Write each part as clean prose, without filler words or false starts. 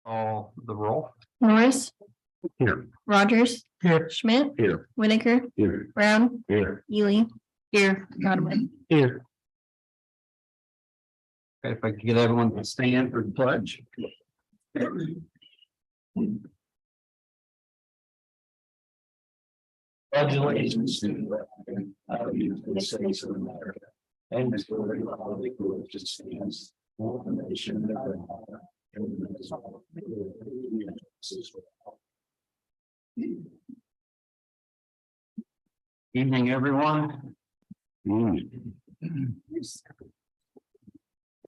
Call the roll. Norris, Here. Rogers, Here. Schmidt, Here. Whitaker, Here. Brown, Here. Ely, here, Godwin. Here. Okay, if I could get everyone to stand for the pledge. Congratulations to the States of America and this republic for which it stands, one nation under God, indivisible, with liberty and justice for all. Evening, everyone.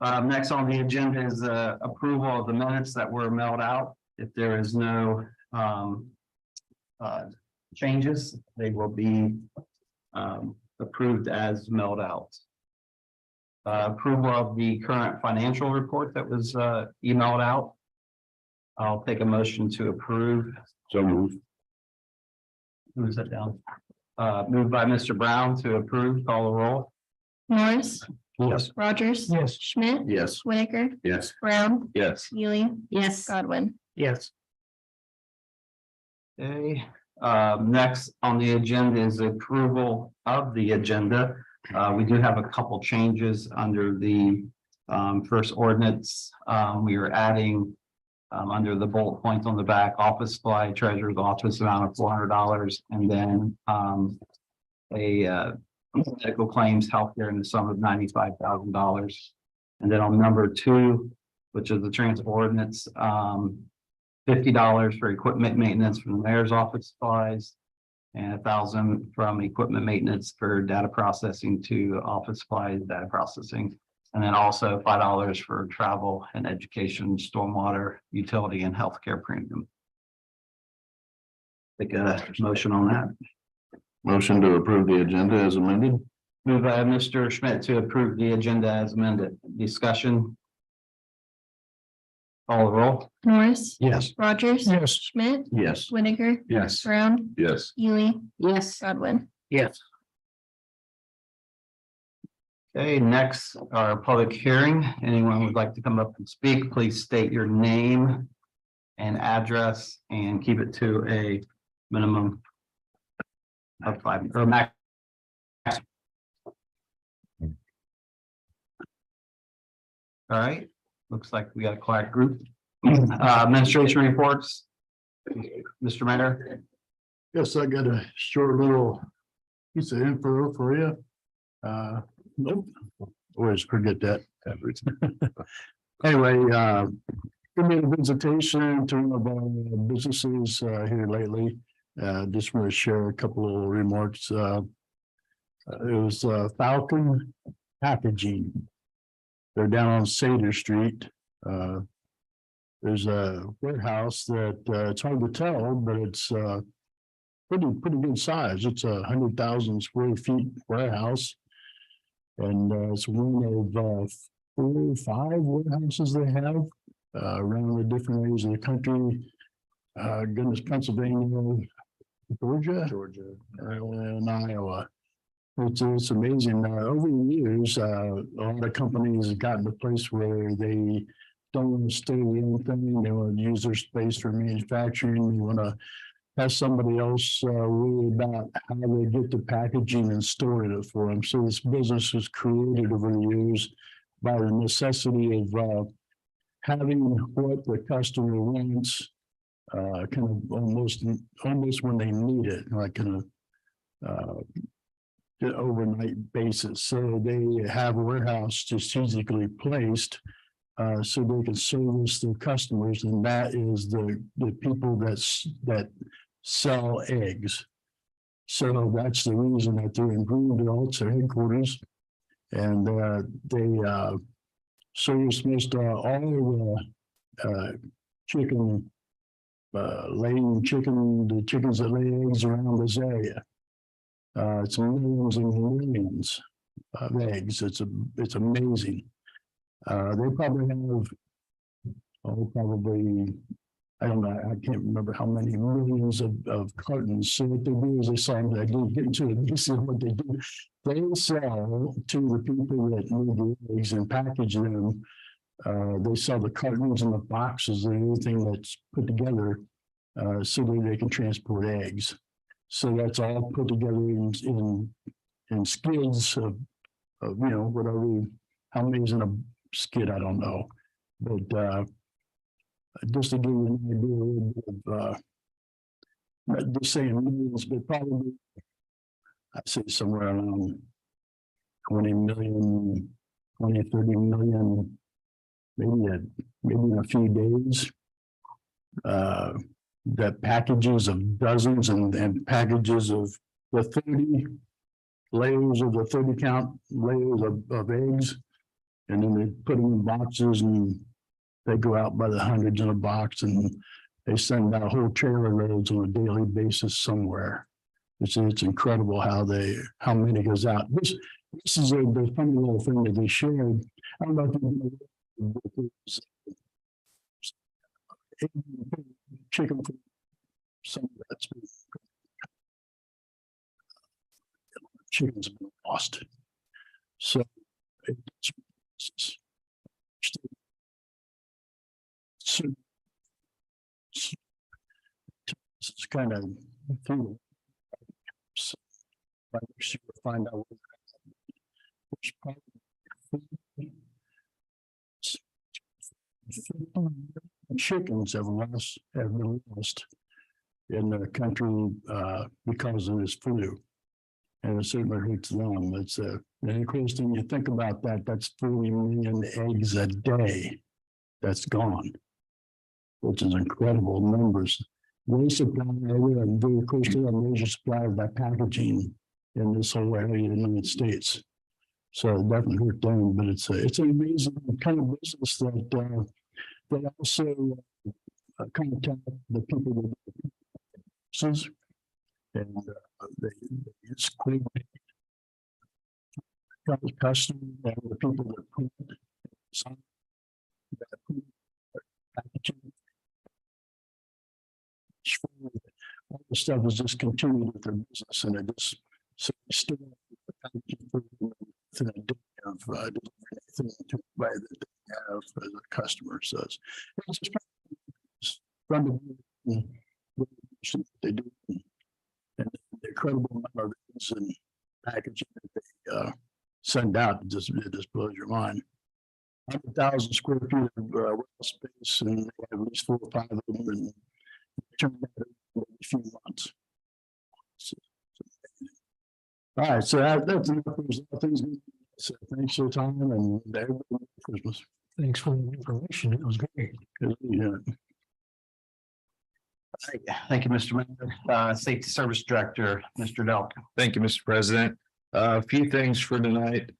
Next on the agenda is approval of the minutes that were mailed out. If there is no changes, they will be approved as mailed out. Approval of the current financial report that was emailed out. I'll take a motion to approve. So move. Who's that down? Moved by Mr. Brown to approve. Call the roll. Norris, Yes. Rogers. Yes. Schmidt. Yes. Whitaker, Yes. Brown, Yes. Ely. Yes. Godwin. Yes. Okay, next on the agenda is approval of the agenda. We do have a couple changes under the first ordinance. We are adding under the bullet points on the back, office supply, treasurer's office amount of $400, and then medical claims healthcare in the sum of $95,000. And then on number 2, which is the transfer ordinance, $50 for equipment maintenance from the mayor's office supplies, and $1,000 from equipment maintenance for data processing to office supplies, data processing. And then also $5 for travel and education, stormwater, utility, and healthcare premium. Take a motion on that. Motion to approve the agenda as amended. Move by Mr. Schmidt to approve the agenda as amended. Discussion. Call the roll. Norris. Yes. Rogers. Yes. Schmidt, Yes. Whitaker, Yes. Brown, Yes. Ely. Yes. Godwin. Yes. Okay, next, our public hearing. Anyone would like to come up and speak, please state your name and address and keep it to a minimum of 5 or max. All right, looks like we got a quiet group. Administration reports. Mr. Mayor. Yes, I got a short little piece of info for you. Nope, always forget that. Anyway, we made a visitation to one of our businesses here lately. Just want to share a couple of remarks. It was Falcon Packaging. They're down on Seder Street. There's a warehouse that it's hard to tell, but it's pretty good size. It's 100,000 square feet warehouse. And it's one of 4 or 5 warehouses they have around the different areas of the country. Goodness, Pennsylvania, Georgia, and Iowa. It's amazing. Over the years, a lot of companies have gotten to a place where they don't want to stay in anything. They want to use their space for manufacturing. They want to have somebody else worry about how they get the packaging and storing it for them. So this business was created over the years by the necessity of having what the customer wants, kind of almost when they need it, like kind of overnight basis. So they have a warehouse strategically placed so they can service their customers, and that is the people that sell eggs. So that's the reason that they're in Greenville. It's their headquarters, and they service most all the chicken laying chicken, the chickens that lay eggs around this area. It's millions and millions of eggs. It's amazing. They probably have probably, I don't know, I can't remember how many millions of cartons. So what they do is they sell them. I didn't get into it. This is what they do. They sell to the people that need the eggs and package them They sell the cartons and the boxes and anything that's put together so that they can transport eggs. So that's all put together in skids of whatever, how many's in a skid, I don't know. But just to give you an idea of not just saying millions, but probably I'd say somewhere around 20 million, 20, 30 million, maybe in a few days. That packages of dozens and packages of the 30 layers of the 30 count layers of eggs. And then they put them in boxes and they go out by the hundreds in a box and they send out whole trailer loads on a daily basis somewhere. It's incredible how many goes out. This is the funny little thing that they shared. I don't know if you know, chicken for some of that's been chicken's been lost. So it's kind of through. But we should find out which probably chickens have been lost in the country because of this flu. And it certainly hurts them. And of course, when you think about that, that's 40 million eggs a day that's gone, which is incredible numbers. They supply, we are very close to a major supplier by packaging in this whole area of the United States. So it definitely hurt them, but it's an amazing kind of business that they also contact the people with businesses, and they use clean customers and the people that put packaging. All the stuff is just continued with their business, and it just so they still have packaging for a day of anything to buy that they have as a customer. So it's just from the they do, and the incredible amount of things and packaging that they send out, it just blows your mind. 100,000 square feet of warehouse space, and they have at least 4 or 5 of them, and turn that in a few months. All right, so that's enough. There's things. So thanks for your time and everybody Merry Christmas. Thanks for the information. It was great. Yeah. Thank you, Mr. Mayor. Safety Service Director, Mr. Delk. Thank you, Mr. President. A few things for tonight.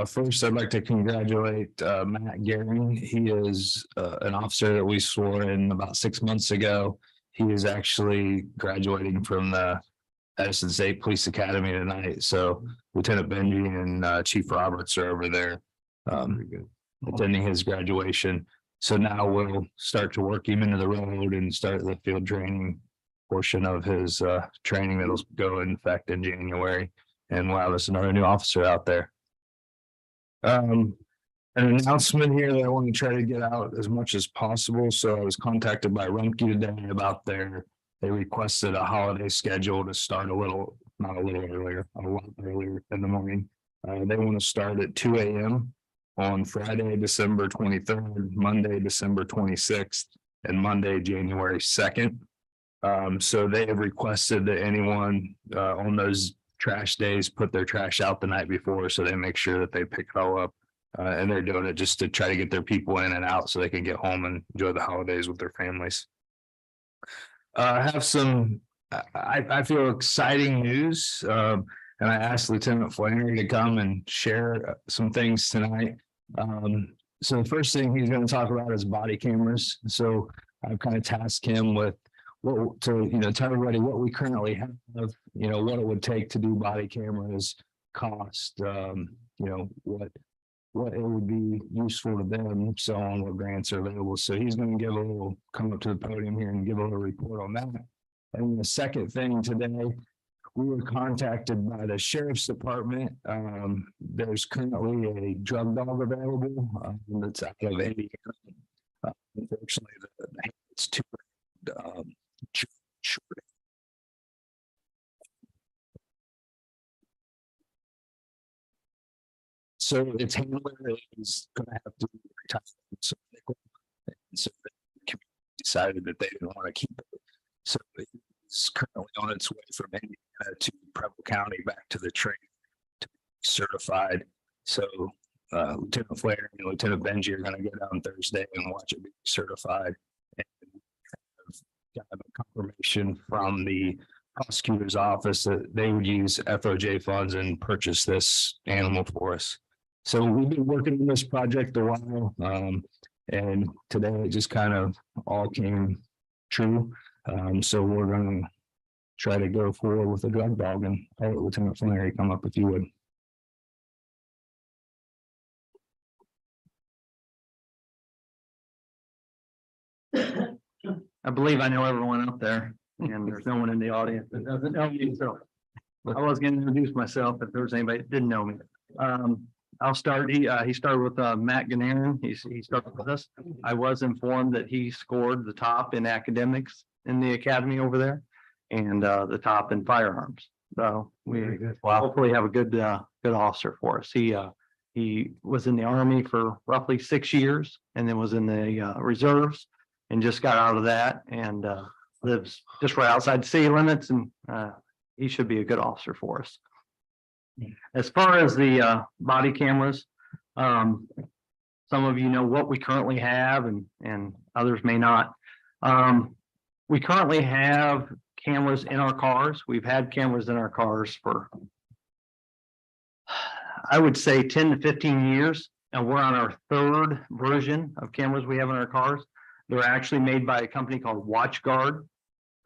First, I'd like to congratulate Matt Gehring. He is an officer that we swore in about 6 months ago. He is actually graduating from the Edison State Police Academy tonight. So Lieutenant Benji and Chief Roberts are over there attending his graduation. So now we'll start to work him into the road and start the field training portion of his training that'll go in effect in January. And we'll have us another new officer out there. An announcement here that I want to try to get out as much as possible. So I was contacted by Rumpke today about they requested a holiday schedule to start not a lot earlier in the morning. They want to start at 2 a.m. on Friday, December 23rd, Monday, December 26th, and Monday, January 2nd. So they have requested that anyone on those trash days put their trash out the night before, so they make sure that they pick it all up. And they're doing it just to try to get their people in and out so they can get home and enjoy the holidays with their families. I have some, I feel exciting news. And I asked Lieutenant Flannery to come and share some things tonight. So the first thing he's going to talk about is body cameras. So I've kind of tasked him with tell everybody what we currently have, what it would take to do body cameras, cost, what it would be useful to them, so on, what grants are available. So he's going to come up to the podium here and give a little report on that. And the second thing today, we were contacted by the sheriff's department. There's currently a drug dog available, that's out of Indiana. Unfortunately, it's too, short. So its handler is gonna have to retire. So the community decided that they didn't want to keep it. So it's currently on its way from Indiana to Preble County back to the train to be certified. So Lieutenant Flair and Lieutenant Benji are going to go down Thursday and watch it be certified. And got a confirmation from the prosecutor's office that they would use FOJ funds and purchase this animal for us. So we've been working on this project a while. And today it just kind of all came true. So we're gonna try to go forward with a drug dog, and I'll let Lieutenant Flannery come up if you would. I believe I know everyone up there, and there's no one in the audience that doesn't know me, so I was going to introduce myself if there was anybody that didn't know me. I'll start. He started with Matt Ganarin. He started with us. I was informed that he scored the top in academics in the academy over there, and the top in firearms. So we hopefully have a good officer for us. He was in the Army for roughly 6 years, and then was in the reserves, and just got out of that, and lives just right outside the city limits, and he should be a good officer for us. As far as the body cameras, some of you know what we currently have, and others may not. We currently have cameras in our cars. We've had cameras in our cars for, I would say, 10 to 15 years, and we're on our third version of cameras we have in our cars. They're actually made by a company called WatchGuard.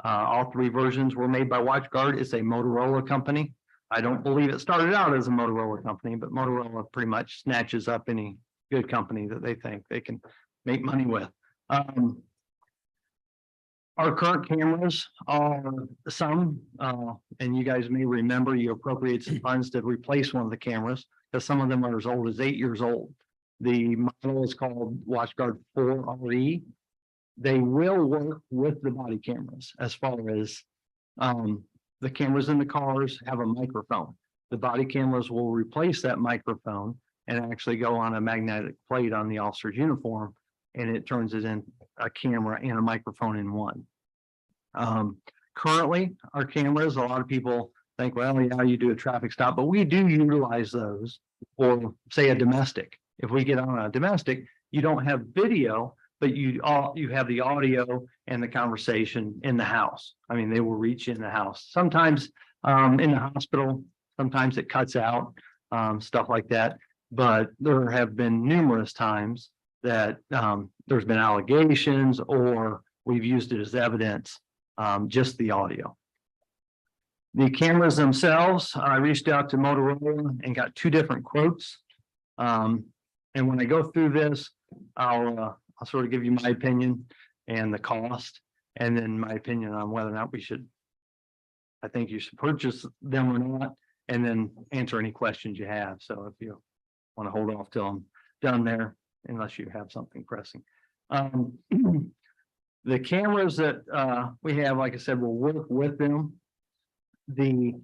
All three versions were made by WatchGuard. It's a Motorola company. I don't believe it started out as a Motorola company, but Motorola pretty much snatches up any good company that they think they can make money with. Our current cameras are some, and you guys may remember you appropriated some funds to replace one of the cameras, because some of them are as old as 8 years old. The model is called WatchGuard 4RE. They will work with the body cameras as far as the cameras in the cars have a microphone. The body cameras will replace that microphone and actually go on a magnetic plate on the officer's uniform, and it turns it in a camera and a microphone in one. Currently, our cameras, a lot of people think, well, yeah, you do a traffic stop, but we do utilize those for, say, a domestic. If we get on a domestic, you don't have video, but you have the audio and the conversation in the house. I mean, they will reach in the house. Sometimes in the hospital, sometimes it cuts out, stuff like that. But there have been numerous times that there's been allegations, or we've used it as evidence, just the audio. The cameras themselves, I reached out to Motorola and got 2 different quotes. And when I go through this, I'll sort of give you my opinion and the cost, and then my opinion on whether or not I think you should purchase them or not, and then answer any questions you have. So if you want to hold off till I'm done there, unless you have something pressing. The cameras that we have, like I said, will work with them. The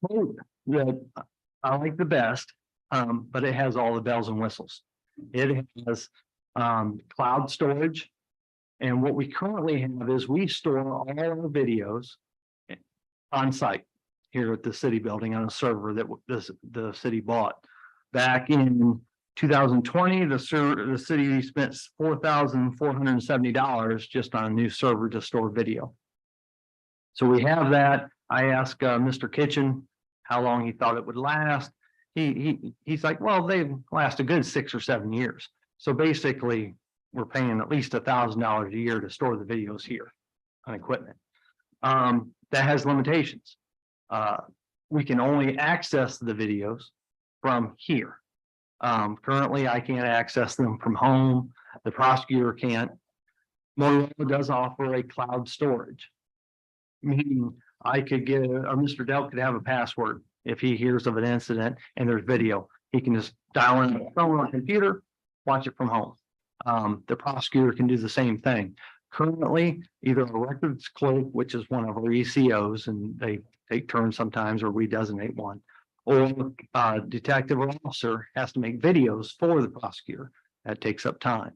quote that I like the best, but it has all the bells and whistles. It has cloud storage. And what we currently have is we store all our videos on site here at the city building on a server that the city bought. Back in 2020, the city spent $4,470 just on a new server to store video. So we have that. I asked Mr. Kitchen how long he thought it would last. He's like, well, they last a good 6 or 7 years. So basically, we're paying at least $1,000 a year to store the videos here on equipment. That has limitations. We can only access the videos from here. Currently, I can't access them from home. The prosecutor can't. Motorola does offer a cloud storage, meaning I could get, or Mr. Dell could have a password. If he hears of an incident and there's video, he can just dial in the phone on a computer, watch it from home. The prosecutor can do the same thing. Currently, either a records clerk, which is one of our ECOs, and they take turns sometimes, or we designate one, or detective or officer has to make videos for the prosecutor. That takes up time.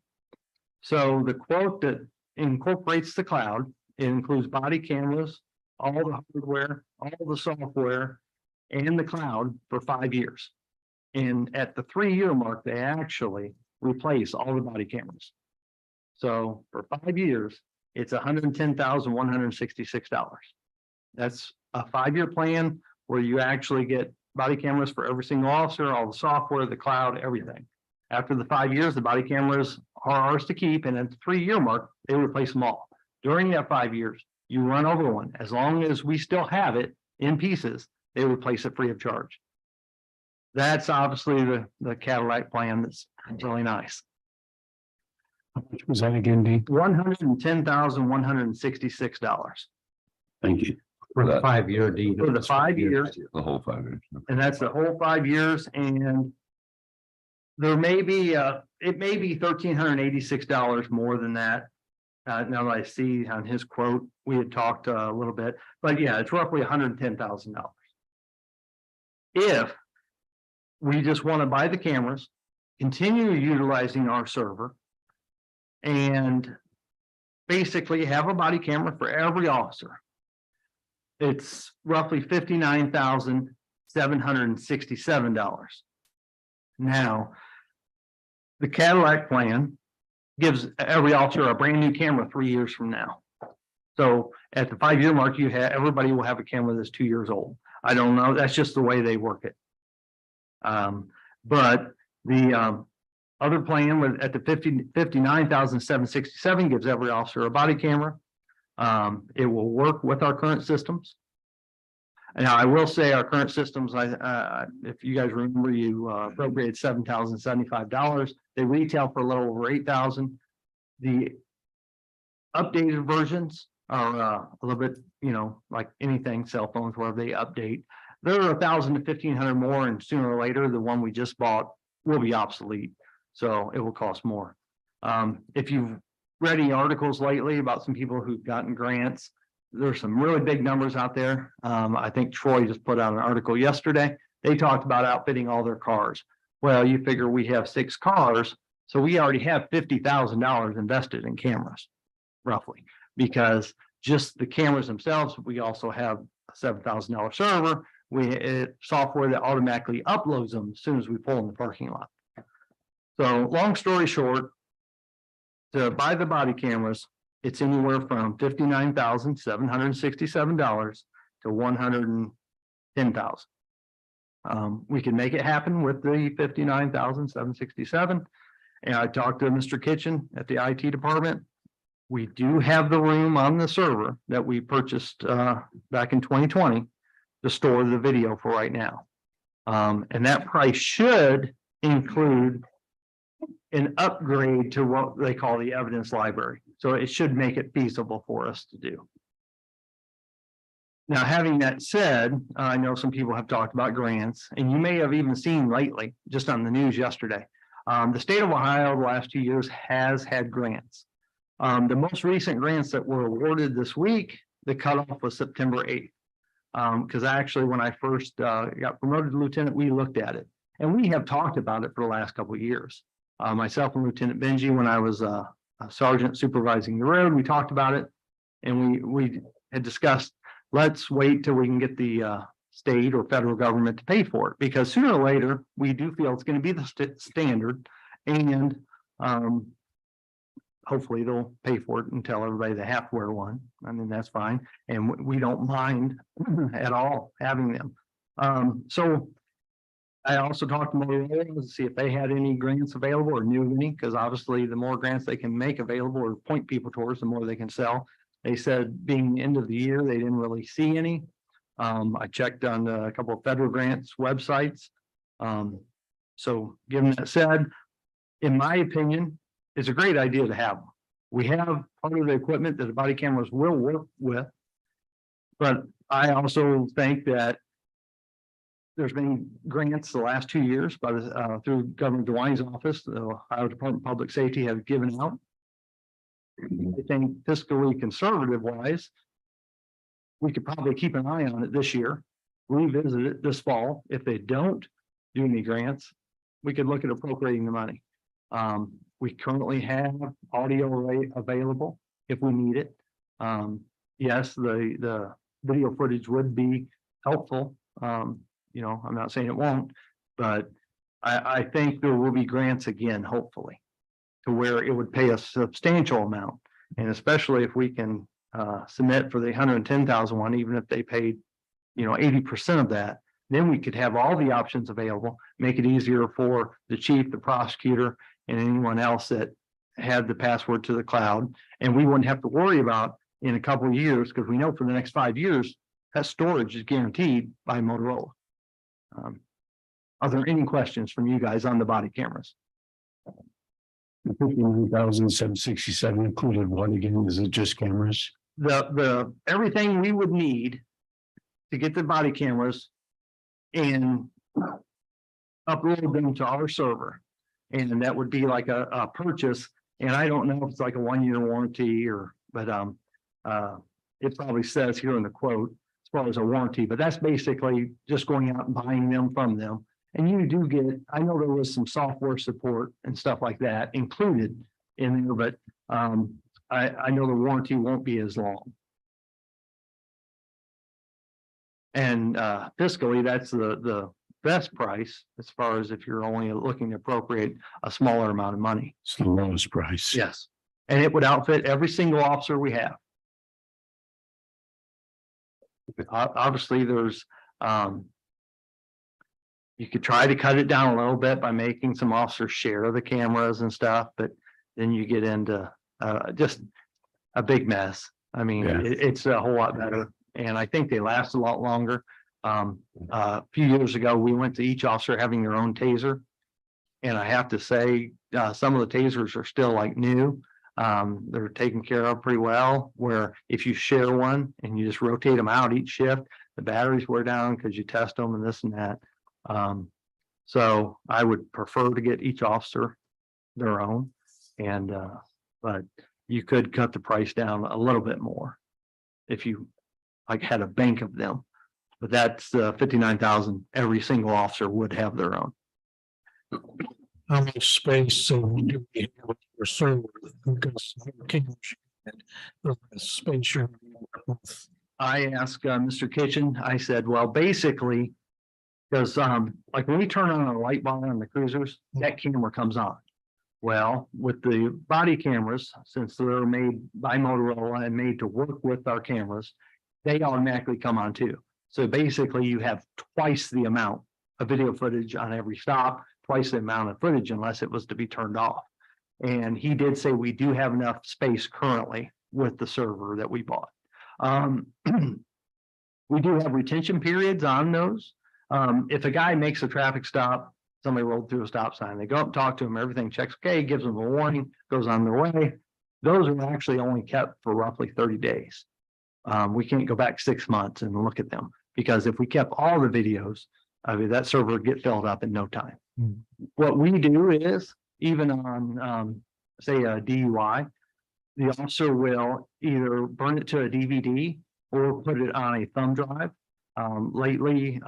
So the quote that incorporates the cloud, it includes body cameras, all the hardware, all the software, and the cloud for 5 years. And at the 3-year mark, they actually replace all the body cameras. So for 5 years, it's $110,166. That's a 5-year plan where you actually get body cameras for every single officer, all the software, the cloud, everything. After the 5 years, the body cameras are ours to keep, and at the 3-year mark, they replace them all. During that 5 years, you run over one. As long as we still have it in pieces, they replace it free of charge. That's obviously the Cadillac plan that's really nice. How much was that again, Dean? $110,166. Thank you. For the 5-year deed. For the 5 years, The whole 5 years. and that's the whole 5 years, and there may be, it may be $1,386 more than that. Now that I see on his quote, we had talked a little bit, but yeah, it's roughly $110,000. If we just want to buy the cameras, continue utilizing our server, and basically have a body camera for every officer, it's roughly $59,767. Now, the Cadillac plan gives every officer a brand new camera 3 years from now. So at the 5-year mark, everybody will have a camera that's 2 years old. I don't know, that's just the way they work it. But the other plan with at the $59,767 gives every officer a body camera. It will work with our current systems. And now I will say our current systems, if you guys remember, you appropriated $7,075. They retail for a little over $8,000. The updated versions are a little bit, like anything, cell phones, wherever they update. They're $1,000 to $1,500 more, and sooner or later, the one we just bought will be obsolete. So it will cost more. If you've read any articles lately about some people who've gotten grants, there's some really big numbers out there. I think Troy just put out an article yesterday. They talked about outfitting all their cars. Well, you figure we have 6 cars, so we already have $50,000 invested in cameras, roughly, because just the cameras themselves, we also have a $7,000 server. Software that automatically uploads them as soon as we pull in the parking lot. So long story short, to buy the body cameras, it's anywhere from $59,767 to $110,000. We can make it happen with the $59,767. And I talked to Mr. Kitchen at the IT department. We do have the room on the server that we purchased back in 2020 to store the video for right now. And that price should include an upgrade to what they call the evidence library. So it should make it feasible for us to do. Now, having that said, I know some people have talked about grants, and you may have even seen lately, just on the news yesterday, the state of Ohio the last 2 years has had grants. The most recent grants that were awarded this week, the cutoff was September 8th. Because actually, when I first got promoted to lieutenant, we looked at it, and we have talked about it for the last couple of years. Myself and Lieutenant Benji, when I was a sergeant supervising the road, we talked about it, and we had discussed, let's wait till we can get the state or federal government to pay for it, because sooner or later, we do feel it's going to be the standard, and hopefully they'll pay for it and tell everybody they have to wear one. I mean, that's fine. And we don't mind at all having them. So I also talked to Motorola to see if they had any grants available or knew any, because obviously the more grants they can make available or point people towards, the more they can sell. They said being the end of the year, they didn't really see any. I checked on a couple of federal grants websites. So given that said, in my opinion, it's a great idea to have them. We have part of the equipment that the body cameras will work with, but I also think that there's been grants the last 2 years by the, through Governor DeWine's office, the Ohio Department of Public Safety have given out. I think fiscally conservative wise, we could probably keep an eye on it this year, revisit it this fall. If they don't do any grants, we could look at appropriating the money. We currently have audio array available if we need it. Yes, the video footage would be helpful. You know, I'm not saying it won't, but I think there will be grants again, hopefully, to where it would pay a substantial amount. And especially if we can submit for the 110,000 one, even if they paid, you know, 80% of that, then we could have all the options available, make it easier for the chief, the prosecutor, and anyone else that had the password to the cloud. And we wouldn't have to worry about in a couple of years, because we know for the next 5 years, that storage is guaranteed by Motorola. Are there any questions from you guys on the body cameras? 59,767 included what again? Is it just cameras? The everything we would need to get the body cameras and upload them to our server. And that would be like a purchase. And I don't know if it's like a 1-year warranty or, but it probably says here in the quote as far as a warranty, but that's basically just going out and buying them from them. And you do get, I know there was some software support and stuff like that included in there, but I know the warranty won't be as long. And fiscally, that's the best price as far as if you're only looking to appropriate a smaller amount of money. It's the lowest price. Yes. And it would outfit every single officer we have. Obviously, there's you could try to cut it down a little bit by making some officers share the cameras and stuff, but then you get into just a big mess. I mean, Yeah. it's a whole lot better, and I think they last a lot longer. A few years ago, we went to each officer having their own taser. And I have to say, some of the tasers are still like new. They're taken care of pretty well, where if you share one and you just rotate them out each shift, the batteries wear down because you test them and this and that. So I would prefer to get each officer their own. And but you could cut the price down a little bit more if you like had a bank of them. But that's 59,000. Every single officer would have their own. How much space do we have with your server? Because the space you're. I asked Mr. Kitchen, I said, well, basically, because like when we turn on a light bar on the cruisers, that camera comes on. Well, with the body cameras, since they're made by Motorola and made to work with our cameras, they automatically come on too. So basically you have twice the amount of video footage on every stop, twice the amount of footage unless it was to be turned off. And he did say we do have enough space currently with the server that we bought. We do have retention periods on those. If a guy makes a traffic stop, somebody rolled through a stop sign, they go up, talk to him, everything checks okay, gives them a warning, goes on their way. Those are actually only kept for roughly 30 days. We can't go back 6 months and look at them, because if we kept all the videos, I mean, that server would get filled up in no time. What we do is, even on, say, a DUI, the officer will either burn it to a DVD or put it on a thumb drive. Lately,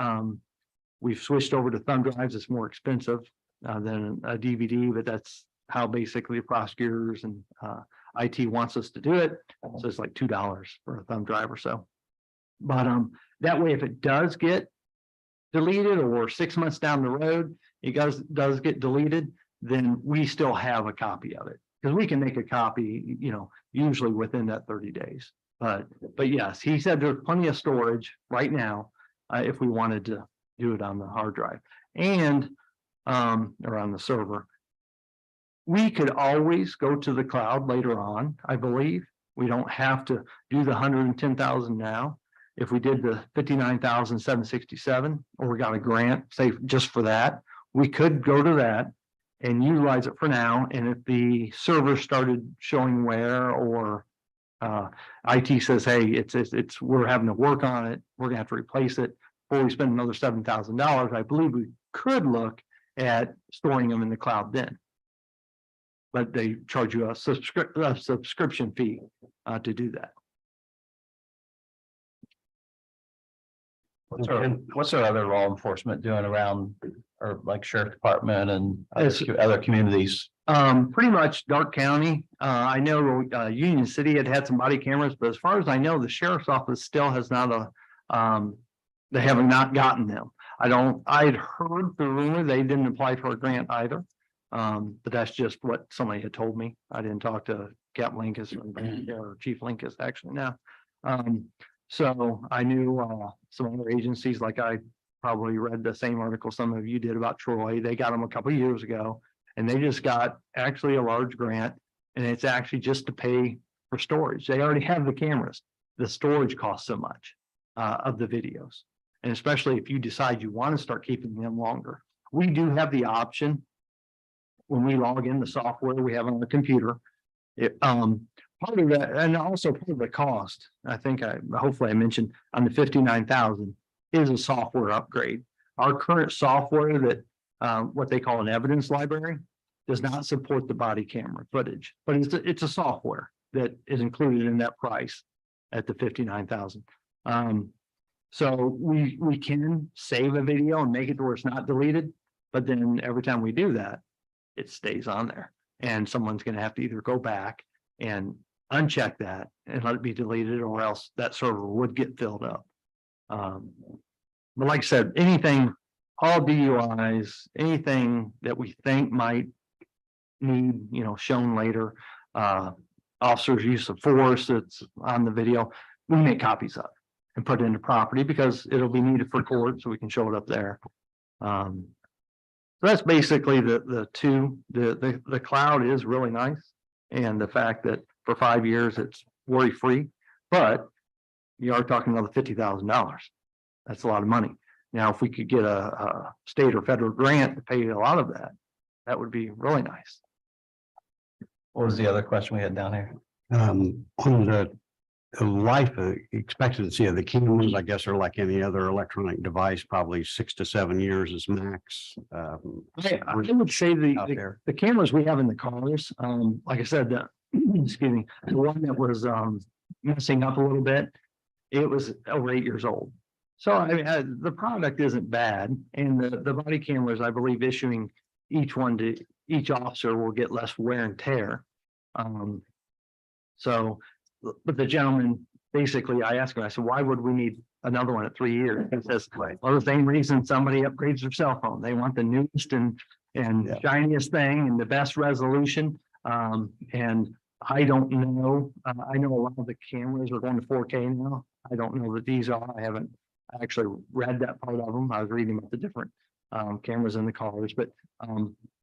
we've switched over to thumb drives. It's more expensive than a DVD, but that's how basically prosecutors and IT wants us to do it. So it's like $2 for a thumb drive or so. But that way, if it does get deleted or 6 months down the road, it does get deleted, then we still have a copy of it. Because we can make a copy, you know, usually within that 30 days. But yes, he said there's plenty of storage right now if we wanted to do it on the hard drive and or on the server. We could always go to the cloud later on, I believe. We don't have to do the 110,000 now. If we did the 59,767, or we got a grant, say just for that, we could go to that and utilize it for now. And if the server started showing wear or IT says, hey, we're having to work on it. We're gonna have to replace it before we spend another $7,000. I believe we could look at storing them in the cloud then. But they charge you a subscription fee to do that. What's our other law enforcement doing around, or like sheriff department and It's- other communities? Pretty much Dark County. I know Union City had some body cameras, but as far as I know, the sheriff's office still has not they have not gotten them. I'd heard the rumor they didn't apply for a grant either. But that's just what somebody had told me. I didn't talk to Cap Linkus or Chief Linkus actually now. So I knew some other agencies, like I probably read the same article some of you did about Troy. They got them a couple of years ago. And they just got actually a large grant, and it's actually just to pay for storage. They already have the cameras. The storage costs so much of the videos. And especially if you decide you want to start keeping them longer. We do have the option when we log in the software we have on the computer. Part of that, and also part of the cost, I think hopefully I mentioned on the 59,000 is a software upgrade. Our current software that what they call an evidence library does not support the body camera footage, but it's a software that is included in that price at the 59,000. So we can save a video and make it to where it's not deleted, but then every time we do that, it stays on there, and someone's going to have to either go back and uncheck that and let it be deleted, or else that server would get filled up. But like I said, anything, all DUIs, anything that we think might need, shown later, officers' use of force that's on the video, we make copies of and put it into property because it'll be needed for court, so we can show it up there. So that's basically the two. The cloud is really nice, and the fact that for 5 years it's worry-free, but you are talking another $50,000. That's a lot of money. Now, if we could get a state or federal grant to pay a lot of that, that would be really nice. What was the other question we had down here? On the life expectancy of the cameras, I guess, are like any other electronic device, probably 6 to 7 years is max. I would say Out there. the cameras we have in the cars, like I said, excuse me, the one that was messing up a little bit, it was over 8 years old. So I mean, the product isn't bad, and the body cameras, I believe, issuing each one to each officer will get less wear and tear. So, but the gentleman, basically, I asked him, I said, why would we need another one at 3 years? He says, well, the same reason somebody upgrades their cell phone. They want the newest and shiniest thing and the best resolution. And I don't know. I know a lot of the cameras are going to 4K now. I don't know that these are. I haven't actually read that part of them. I was reading about the different cameras in the cars, but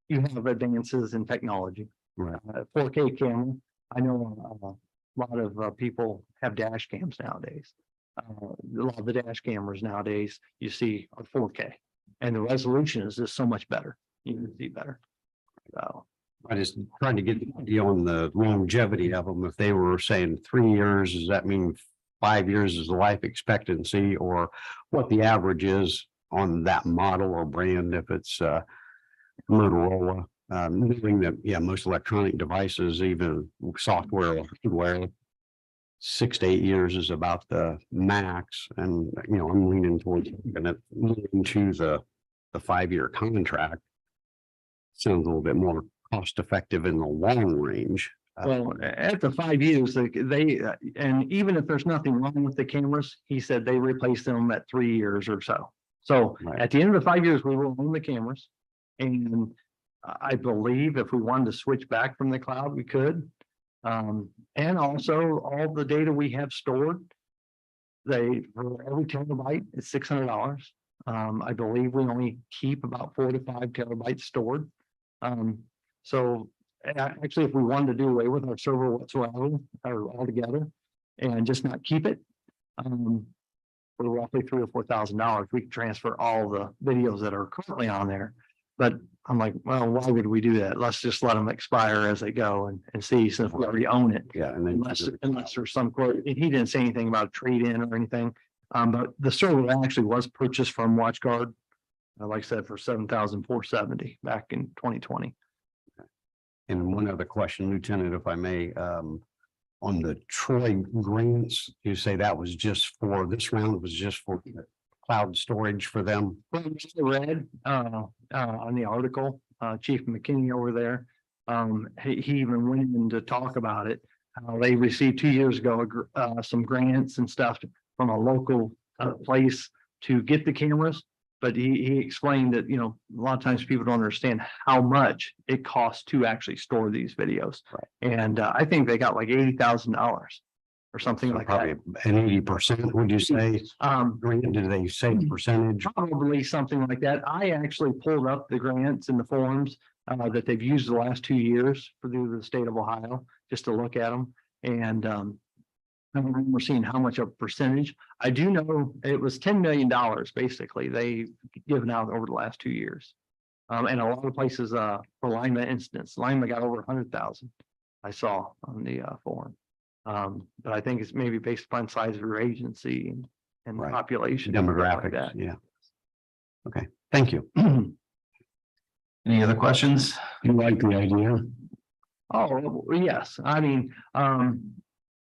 you have advances in technology. Right. 4K camera. I know a lot of people have dash cams nowadays. A lot of the dash cameras nowadays you see are 4K, and the resolution is just so much better. You can see better. So I just trying to get the idea on the longevity of them. If they were saying 3 years, does that mean 5 years is the life expectancy, or what the average is on that model or brand? If it's Motorola, knowing that, most electronic devices, even software or hardware, 6 to 8 years is about the max. And, I'm leaning towards into the 5-year contract. Sounds a little bit more cost effective in the long range. well, at the 5 years, they and even if there's nothing wrong with the cameras, he said they replace them at 3 years or so. So Right. at the end of the 5 years, we will own the cameras. And I believe if we wanted to switch back from the cloud, we could. And also all the data we have stored, for every terabyte is $600. I believe we only keep about 4 to 5 terabytes stored. So actually, if we wanted to do away with our server whatsoever or altogether and just not keep it, for roughly $3,000 or $4,000, we can transfer all the videos that are currently on there But I'm like, well, why would we do that? Let's just let them expire as they go and see since we already own it. Yeah, and then. Unless there's some court, he didn't say anything about trade-in or anything. But the server actually was purchased from WatchGuard. Like I said, for $7,470 back in 2020. And one other question, Lieutenant, if I may, on the Troy grants, you say that was just for this round, it was just for cloud storage for them? Well, I read on the article, Chief McKinney over there, he even went in to talk about it. They received 2 years ago some grants and stuff from a local place to get the cameras. But he explained that, a lot of times people don't understand how much it costs to actually store these videos. Right. And I think they got like $80,000 or something like Probably that. an 80%, would you say? Grant, did they say percentage? Probably something like that. I actually pulled up the grants and the forms that they've used the last 2 years through the state of Ohio, just to look at them. And I don't remember seeing how much of a percentage. I do know it was $10 million, basically, they've given out over the last 2 years. And a lot of places for Lima instance, Lima got over 100,000. I saw on the form. But I think it's maybe based upon size of your agency and Right. population. Like Demographics, that. yeah. Okay, thank you. Any other questions? You like the idea? Oh, yes. I mean,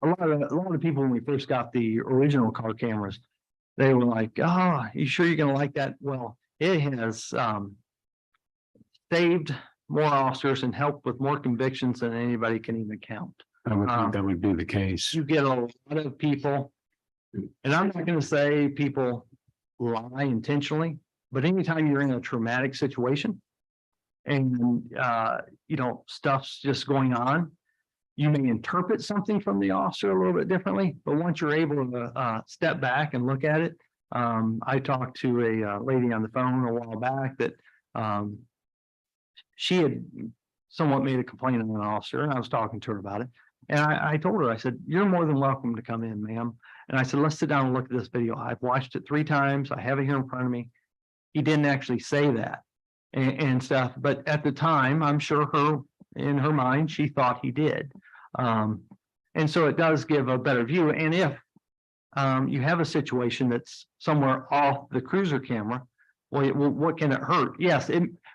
a lot of people, when we first got the original car cameras, they were like, "Oh, you sure you're gonna like that?" Well, it has saved more officers and helped with more convictions than anybody can even count. I would think that would be the case. You get a lot of people, and I'm not gonna say people lie intentionally, but anytime you're in a traumatic situation and stuff's just going on, you may interpret something from the officer a little bit differently, but once you're able to step back and look at it. I talked to a lady on the phone a while back that she had somewhat made a complaint of an officer, and I was talking to her about it. And I told her, I said, "You're more than welcome to come in, ma'am." And I said, "Let's sit down and look at this video. I've watched it 3 times. I have it here in front of me." He didn't actually say that and stuff, but at the time, I'm sure in her mind, she thought he did. And so it does give a better view. And if you have a situation that's somewhere off the cruiser camera, well, what can it hurt? Yes,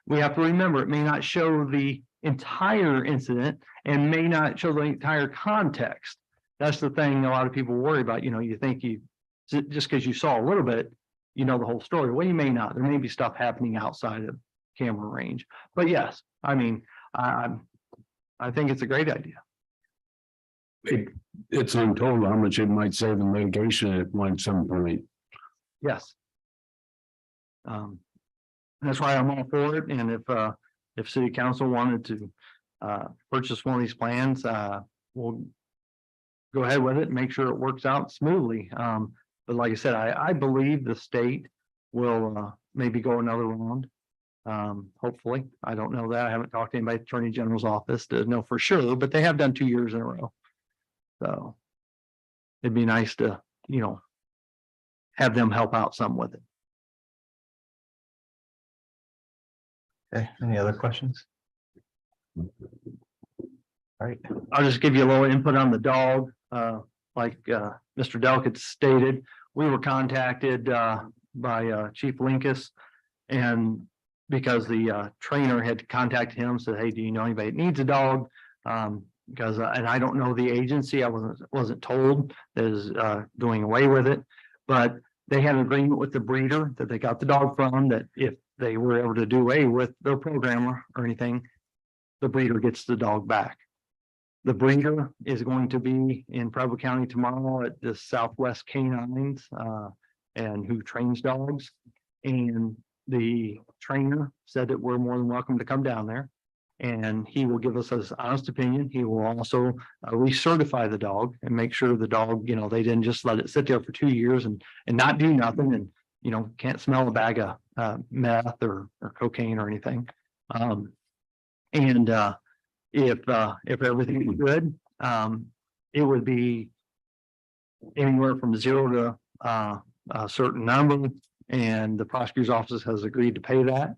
we have to remember, it may not show the entire incident and may not show the entire context. That's the thing a lot of people worry about. You think just because you saw a little bit, the whole story. Well, you may not. There may be stuff happening outside of camera range. But yes, I mean, I think it's a great idea. It's untold how much it might save in litigation at some point. Yes. That's why I'm all for it. And if city council wanted to purchase one of these plans, we'll go ahead with it and make sure it works out smoothly. But like I said, I believe the state will maybe go another round. Hopefully, I don't know that. I haven't talked to anybody at the Attorney General's office to know for sure, but they have done 2 years in a row. So it'd be nice to, have them help out some with it. Okay, any other questions? All right, I'll just give you a little input on the dog. Like Mr. Delkett stated, we were contacted by Chief Linkus, and because the trainer had contacted him, said, "Hey, do you know anybody that needs a dog?" Because and I don't know the agency, I wasn't told that is doing away with it, but they had an agreement with the breeder that they got the dog from, that if they were able to do away with their programmer or anything, the breeder gets the dog back. The breeder is going to be in Preble County tomorrow at the Southwest Canines and who trains dogs. And the trainer said that we're more than welcome to come down there. And he will give us his honest opinion. He will also recertify the dog and make sure the dog, they didn't just let it sit there for 2 years and not do nothing and, can't smell a bag of meth or cocaine or anything. If everything is good, it would be anywhere from 0 to a certain number, and the prosecutor's office has agreed to pay that.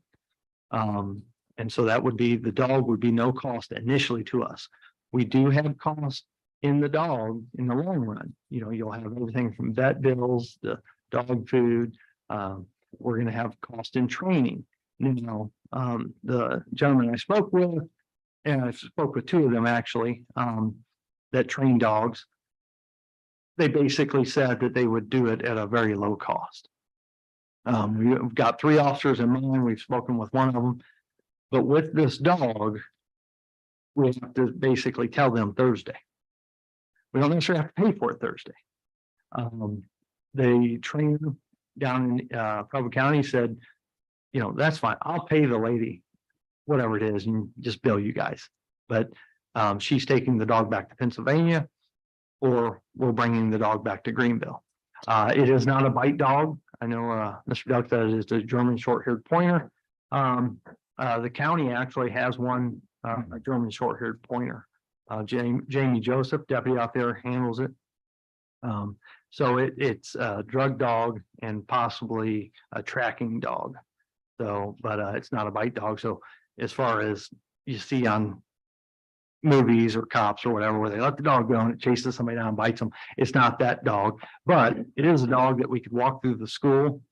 And so that would be, the dog would be no cost initially to us. We do have costs in the dog in the long run. You know, you'll have everything from vet bills, the dog food. We're gonna have cost in training. You know, the gentleman I spoke with, and I spoke with two of them actually, that train dogs. They basically said that they would do it at a very low cost. We've got 3 officers in mind. We've spoken with one of them. But with this dog, we have to basically tell them Thursday. We don't necessarily have to pay for it Thursday. The trainer down in Preble County said, you know, that's fine. I'll pay the lady whatever it is and just bill you guys. But she's taking the dog back to Pennsylvania, or we're bringing the dog back to Greenville. It is not a bite dog. I know Mr. Duck said it's a German short-haired pointer. The county actually has one, a German short-haired pointer. Jamie Joseph, deputy out there, handles it. So it's a drug dog and possibly a tracking dog. So, but it's not a bite dog. So as far as you see on movies or cops or whatever, where they let the dog go and it chases somebody down and bites them, it's not that dog, but it is a dog that we could walk through the school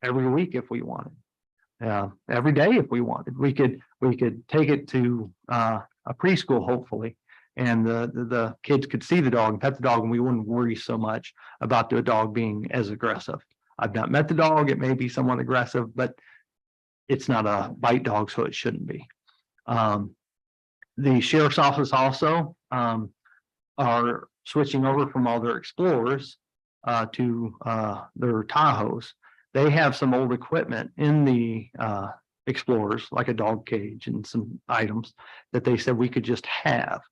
every week if we wanted. Every day if we wanted. We could take it to a preschool, hopefully, and the kids could see the dog and pet the dog, and we wouldn't worry so much about the dog being as aggressive. I've not met the dog. It may be somewhat aggressive, but it's not a bite dog, so it shouldn't be. The sheriff's office also are switching over from all their Explorers to their Tahoes. They have some old equipment in the Explorers, like a dog cage and some items that they said we could just have.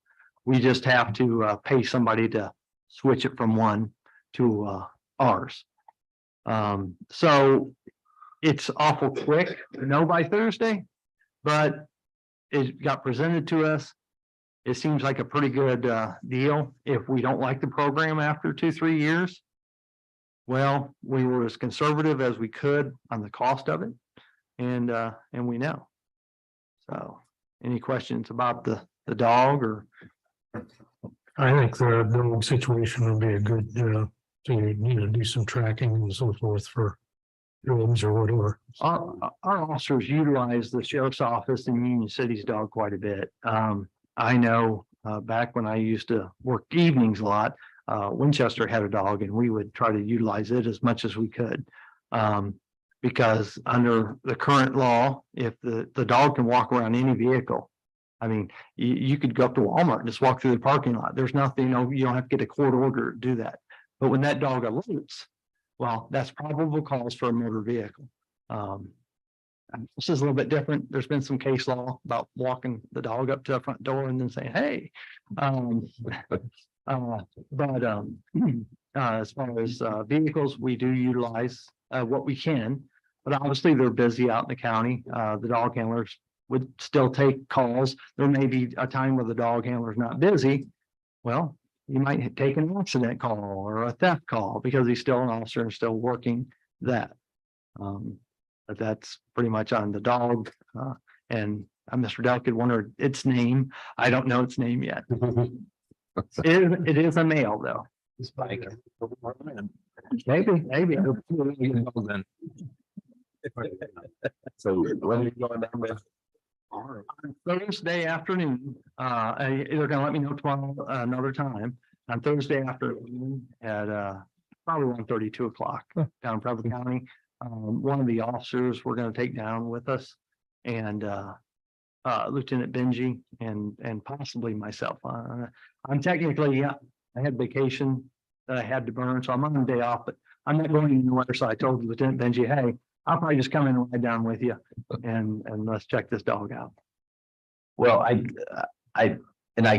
We just have to pay somebody to switch it from one to ours. So it's awful quick to know by Thursday, but it got presented to us. It seems like a pretty good deal. If we don't like the program after 2-3 years, well, we were as conservative as we could on the cost of it, and we know. So, any questions about the dog or? I think the dog situation would be a good, to, do some tracking and so forth for drugs or whatever. Our officers utilize the sheriff's office in Union City's dog quite a bit. I know back when I used to work evenings a lot, Winchester had a dog and we would try to utilize it as much as we could. Because under the current law, if the dog can walk around any vehicle, I mean, you could go up to Walmart and just walk through the parking lot. There's nothing, you don't have to get a court order to do that. But when that dog alerts, well, that's probable cause for a motor vehicle. This is a little bit different. There's been some case law about walking the dog up to the front door and then saying, hey. As far as vehicles, we do utilize what we can, but obviously they're busy out in the county. The dog handlers would still take calls. There may be a time where the dog handler is not busy. Well, you might take an accident call or a theft call because he's still an officer and still working that. But that's pretty much on the dog. And Mr. Dell could wonder its name. I don't know its name yet. It is a male though. Maybe. So when are you going down there? Thursday afternoon, they're gonna let me know tomorrow another time. On Thursday afternoon at probably 1:30, 2 o'clock down in Preble County. One of the officers we're gonna take down with us, and Lieutenant Benji and possibly myself. I'm technically, I had vacation that I had to burn, so I'm on a day off, but I'm not going anywhere. So I told Lieutenant Benji, hey, I'll probably just come in and ride down with you and let's check this dog out. Well, I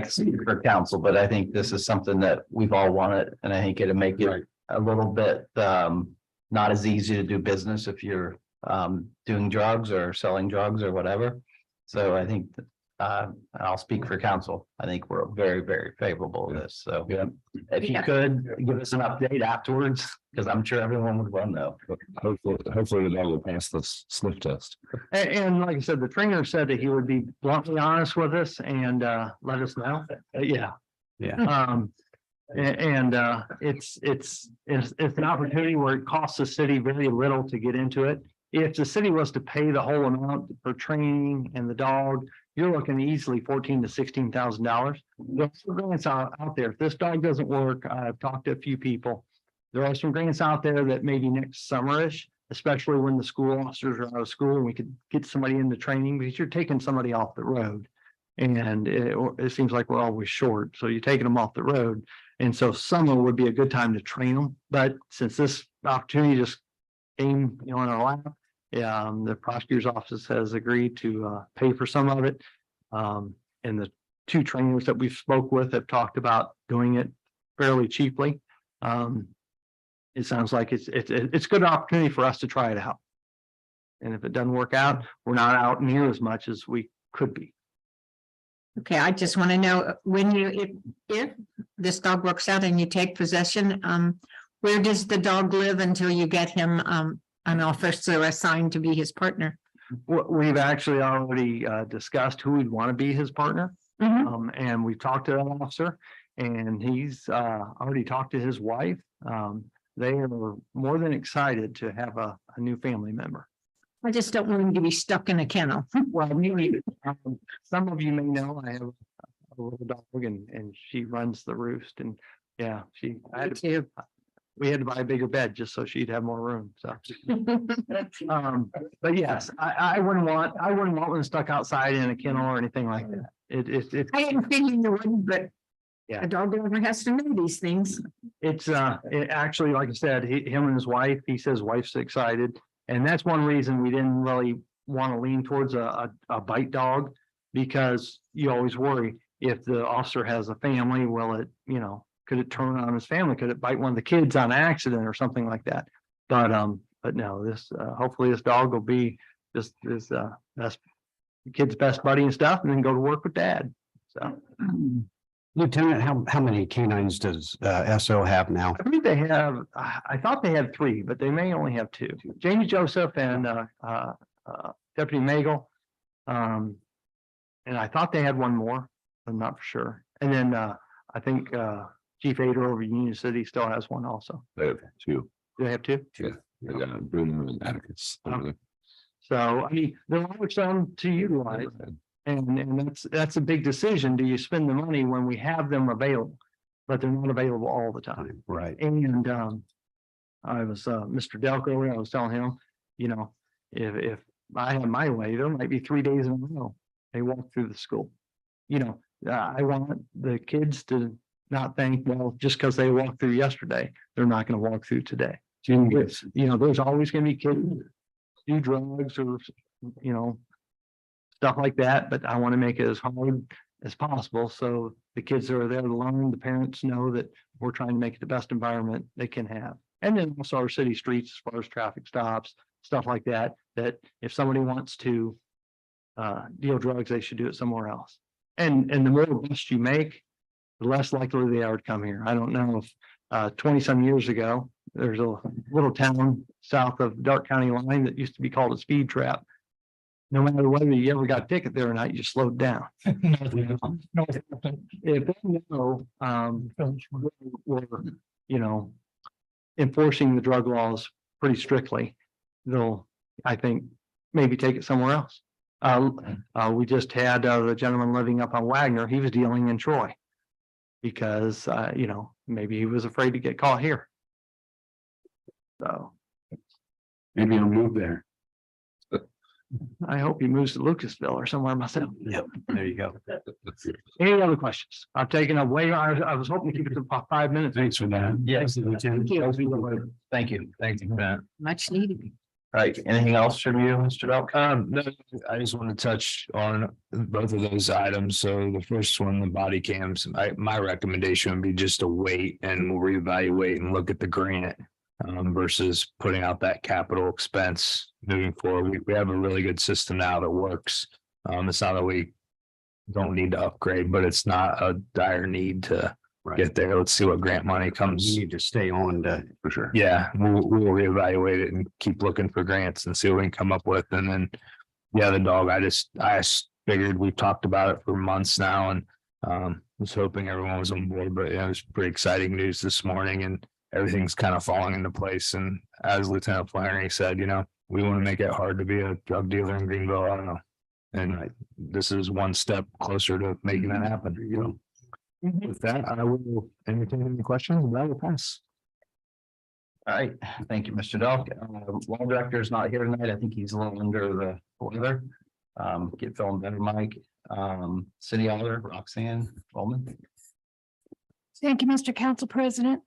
speak for council, but I think this is something that we've all wanted, and I think it'll make it a little bit not as easy to do business if you're doing drugs or selling drugs or whatever. So I think I'll speak for council. I think we're very, very favorable of this. So Yeah. if you could give us an update afterwards, because I'm sure everyone would want to know. Hopefully the dog will pass the sniff test. And like I said, the trainer said that he would be bluntly honest with us and let us know. Yeah. Yeah. It's an opportunity where it costs the city very little to get into it. If the city was to pay the whole amount for training and the dog, you're looking easily $14,000 to $16,000. There's some grants out there. If this dog doesn't work, I've talked to a few people. There are some grants out there that maybe next summerish, especially when the school officers are out of school and we could get somebody into training, because you're taking somebody off the road. And it seems like we're always short. So you're taking them off the road. And so summer would be a good time to train them. But since this opportunity just came, in our lap, the prosecutor's office has agreed to pay for some of it. And the two trainers that we've spoke with have talked about doing it fairly cheaply. It sounds like it's a good opportunity for us to try it out. And if it doesn't work out, we're not out near as much as we could be. Okay, I just want to know when if this dog works out and you take possession, where does the dog live until you get him an officer assigned to be his partner? We've actually already discussed who would want to be his partner. And we've talked to that officer and he's already talked to his wife. They are more than excited to have a new family member. I just don't want him to be stuck in a kennel. Well, some of you may know I have a little dog and she runs the roost and yeah, we had to buy a bigger bed just so she'd have more room. So, but yes, I wouldn't want one stuck outside in a kennel or anything like that. It I didn't think you would, but Yeah. a dog lover has to know these things. It's it actually, like I said, him and his wife, he says wife's excited. And that's one reason we didn't really want to lean towards a bite dog, because you always worry if the officer has a family, will it, could it turn on his family? Could it bite one of the kids on accident or something like that? But no, this hopefully this dog will be this best kid's best buddy and stuff, and then go to work with dad. So Lieutenant, how many canines does SO have now? I believe they have, I thought they had 3, but they may only have 2. Jamie Joseph and Deputy Magel. And I thought they had one more. I'm not for sure. And then I think Chief Ader over Union City still has one also. They have 2. Do they have 2? They got Bruno and Atticus. So I mean, there are some to utilize. And that's a big decision. Do you spend the money when we have them available? But they're not available all the time. Right. And I was Mr. Delco, I was telling him, if I had my way, there might be 3 days in a row they walk through the school. I want the kids to not think, well, just because they walked through yesterday, they're not going to walk through today. There's always going to be kids who do drugs or stuff like that, but I want to make it as hard as possible. So the kids that are there to learn, the parents know that we're trying to make it the best environment they can have. And then also our city streets, as far as traffic stops, stuff like that, that if somebody wants to deal drugs, they should do it somewhere else. And the more bust you make, the less likely they are to come here. I don't know if 20 some years ago, there's a little town south of Darke County line that used to be called a speed trap. No matter whether you ever got a ticket there or not, you slowed down. If they know, we're enforcing the drug laws pretty strictly, they'll, I think, maybe take it somewhere else. We just had the gentleman living up on Wagner, he was dealing in Troy. Because, maybe he was afraid to get caught here. So. Maybe I'll move there. I hope he moves to Lucasville or somewhere myself. Yep, there you go. Any other questions? I've taken away, I was hoping to keep it to about 5 minutes. Thanks for that. Yes. Thank you. Thank you, Matt. Much needed. All right, anything else from you, Mr. Belk? No, I just want to touch on both of those items. So the first one, the body cams, my recommendation would be just to wait and we'll reevaluate and look at the grant versus putting out that capital expense moving forward. We have a really good system now that works. It's not that we don't need to upgrade, but it's not a dire need to Right. get there. Let's see what grant money You comes. need to stay on to, for sure. Yeah, we'll reevaluate it and keep looking for grants and see what we can come up with. And then, yeah, the dog, I figured we've talked about it for months now and was hoping everyone was on board, but yeah, it was pretty exciting news this morning and everything's kind of falling into place. And as Lieutenant Flannery said, you know, we want to make it hard to be a drug dealer in Greenville. I don't know. And this is one step closer to making that happen, you know. With that, I will entertain any questions, but I will pass. All right, thank you, Mr. Delk. Law director is not here tonight. I think he's a little under the weather. Get feeling better, Mike. City auditor, Roxanne Bowman. Thank you, Mr. Council President.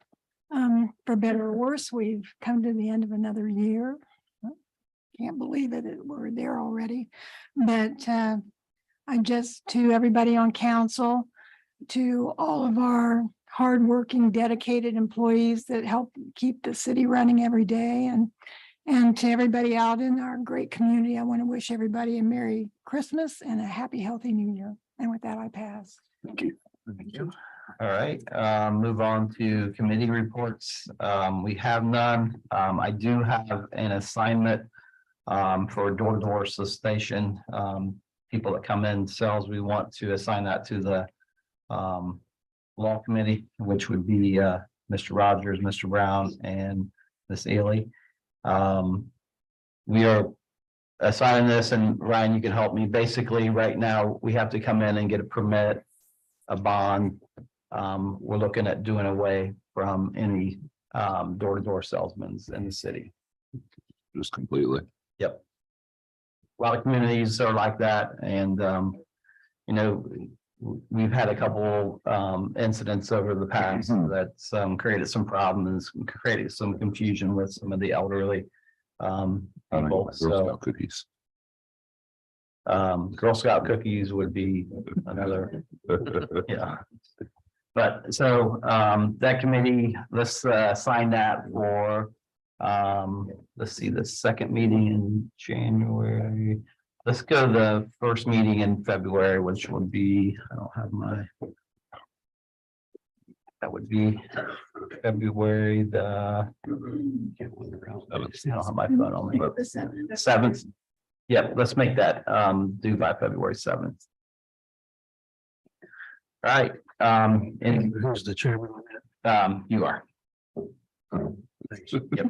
For better or worse, we've come to the end of another year. Can't believe it, we're there already. But I just, to everybody on council, to all of our hardworking, dedicated employees that help keep the city running every day, and to everybody out in our great community, I want to wish everybody a Merry Christmas and a happy, healthy New Year. And with that, I pass. Thank you. Thank you. All right, move on to committee reports. We have none. I do have an assignment for door-to-door solicitation. People that come in sales, we want to assign that to the law committee, which would be Mr. Rogers, Mr. Brown, and Miss Ely. We are assigning this, and Ryan, you can help me. Basically, right now, we have to come in and get a permit, a bond. We're looking at doing away from any door-to-door salesmen in the city. Just completely. Yep. A lot of communities are like that, and you know, we've had a couple incidents over the past that's created some problems, created some confusion with some of the elderly people. So Cookies. Girl Scout cookies would be another, yeah. But so that committee, let's sign that for let's see, the second meeting in January. Let's go to the first meeting in February, which would be, I don't have my. That would be February the. I don't have my phone on me, but seventh. Yep, let's make that due by February 7th. All right, and Who's the chairman? you are. Yep.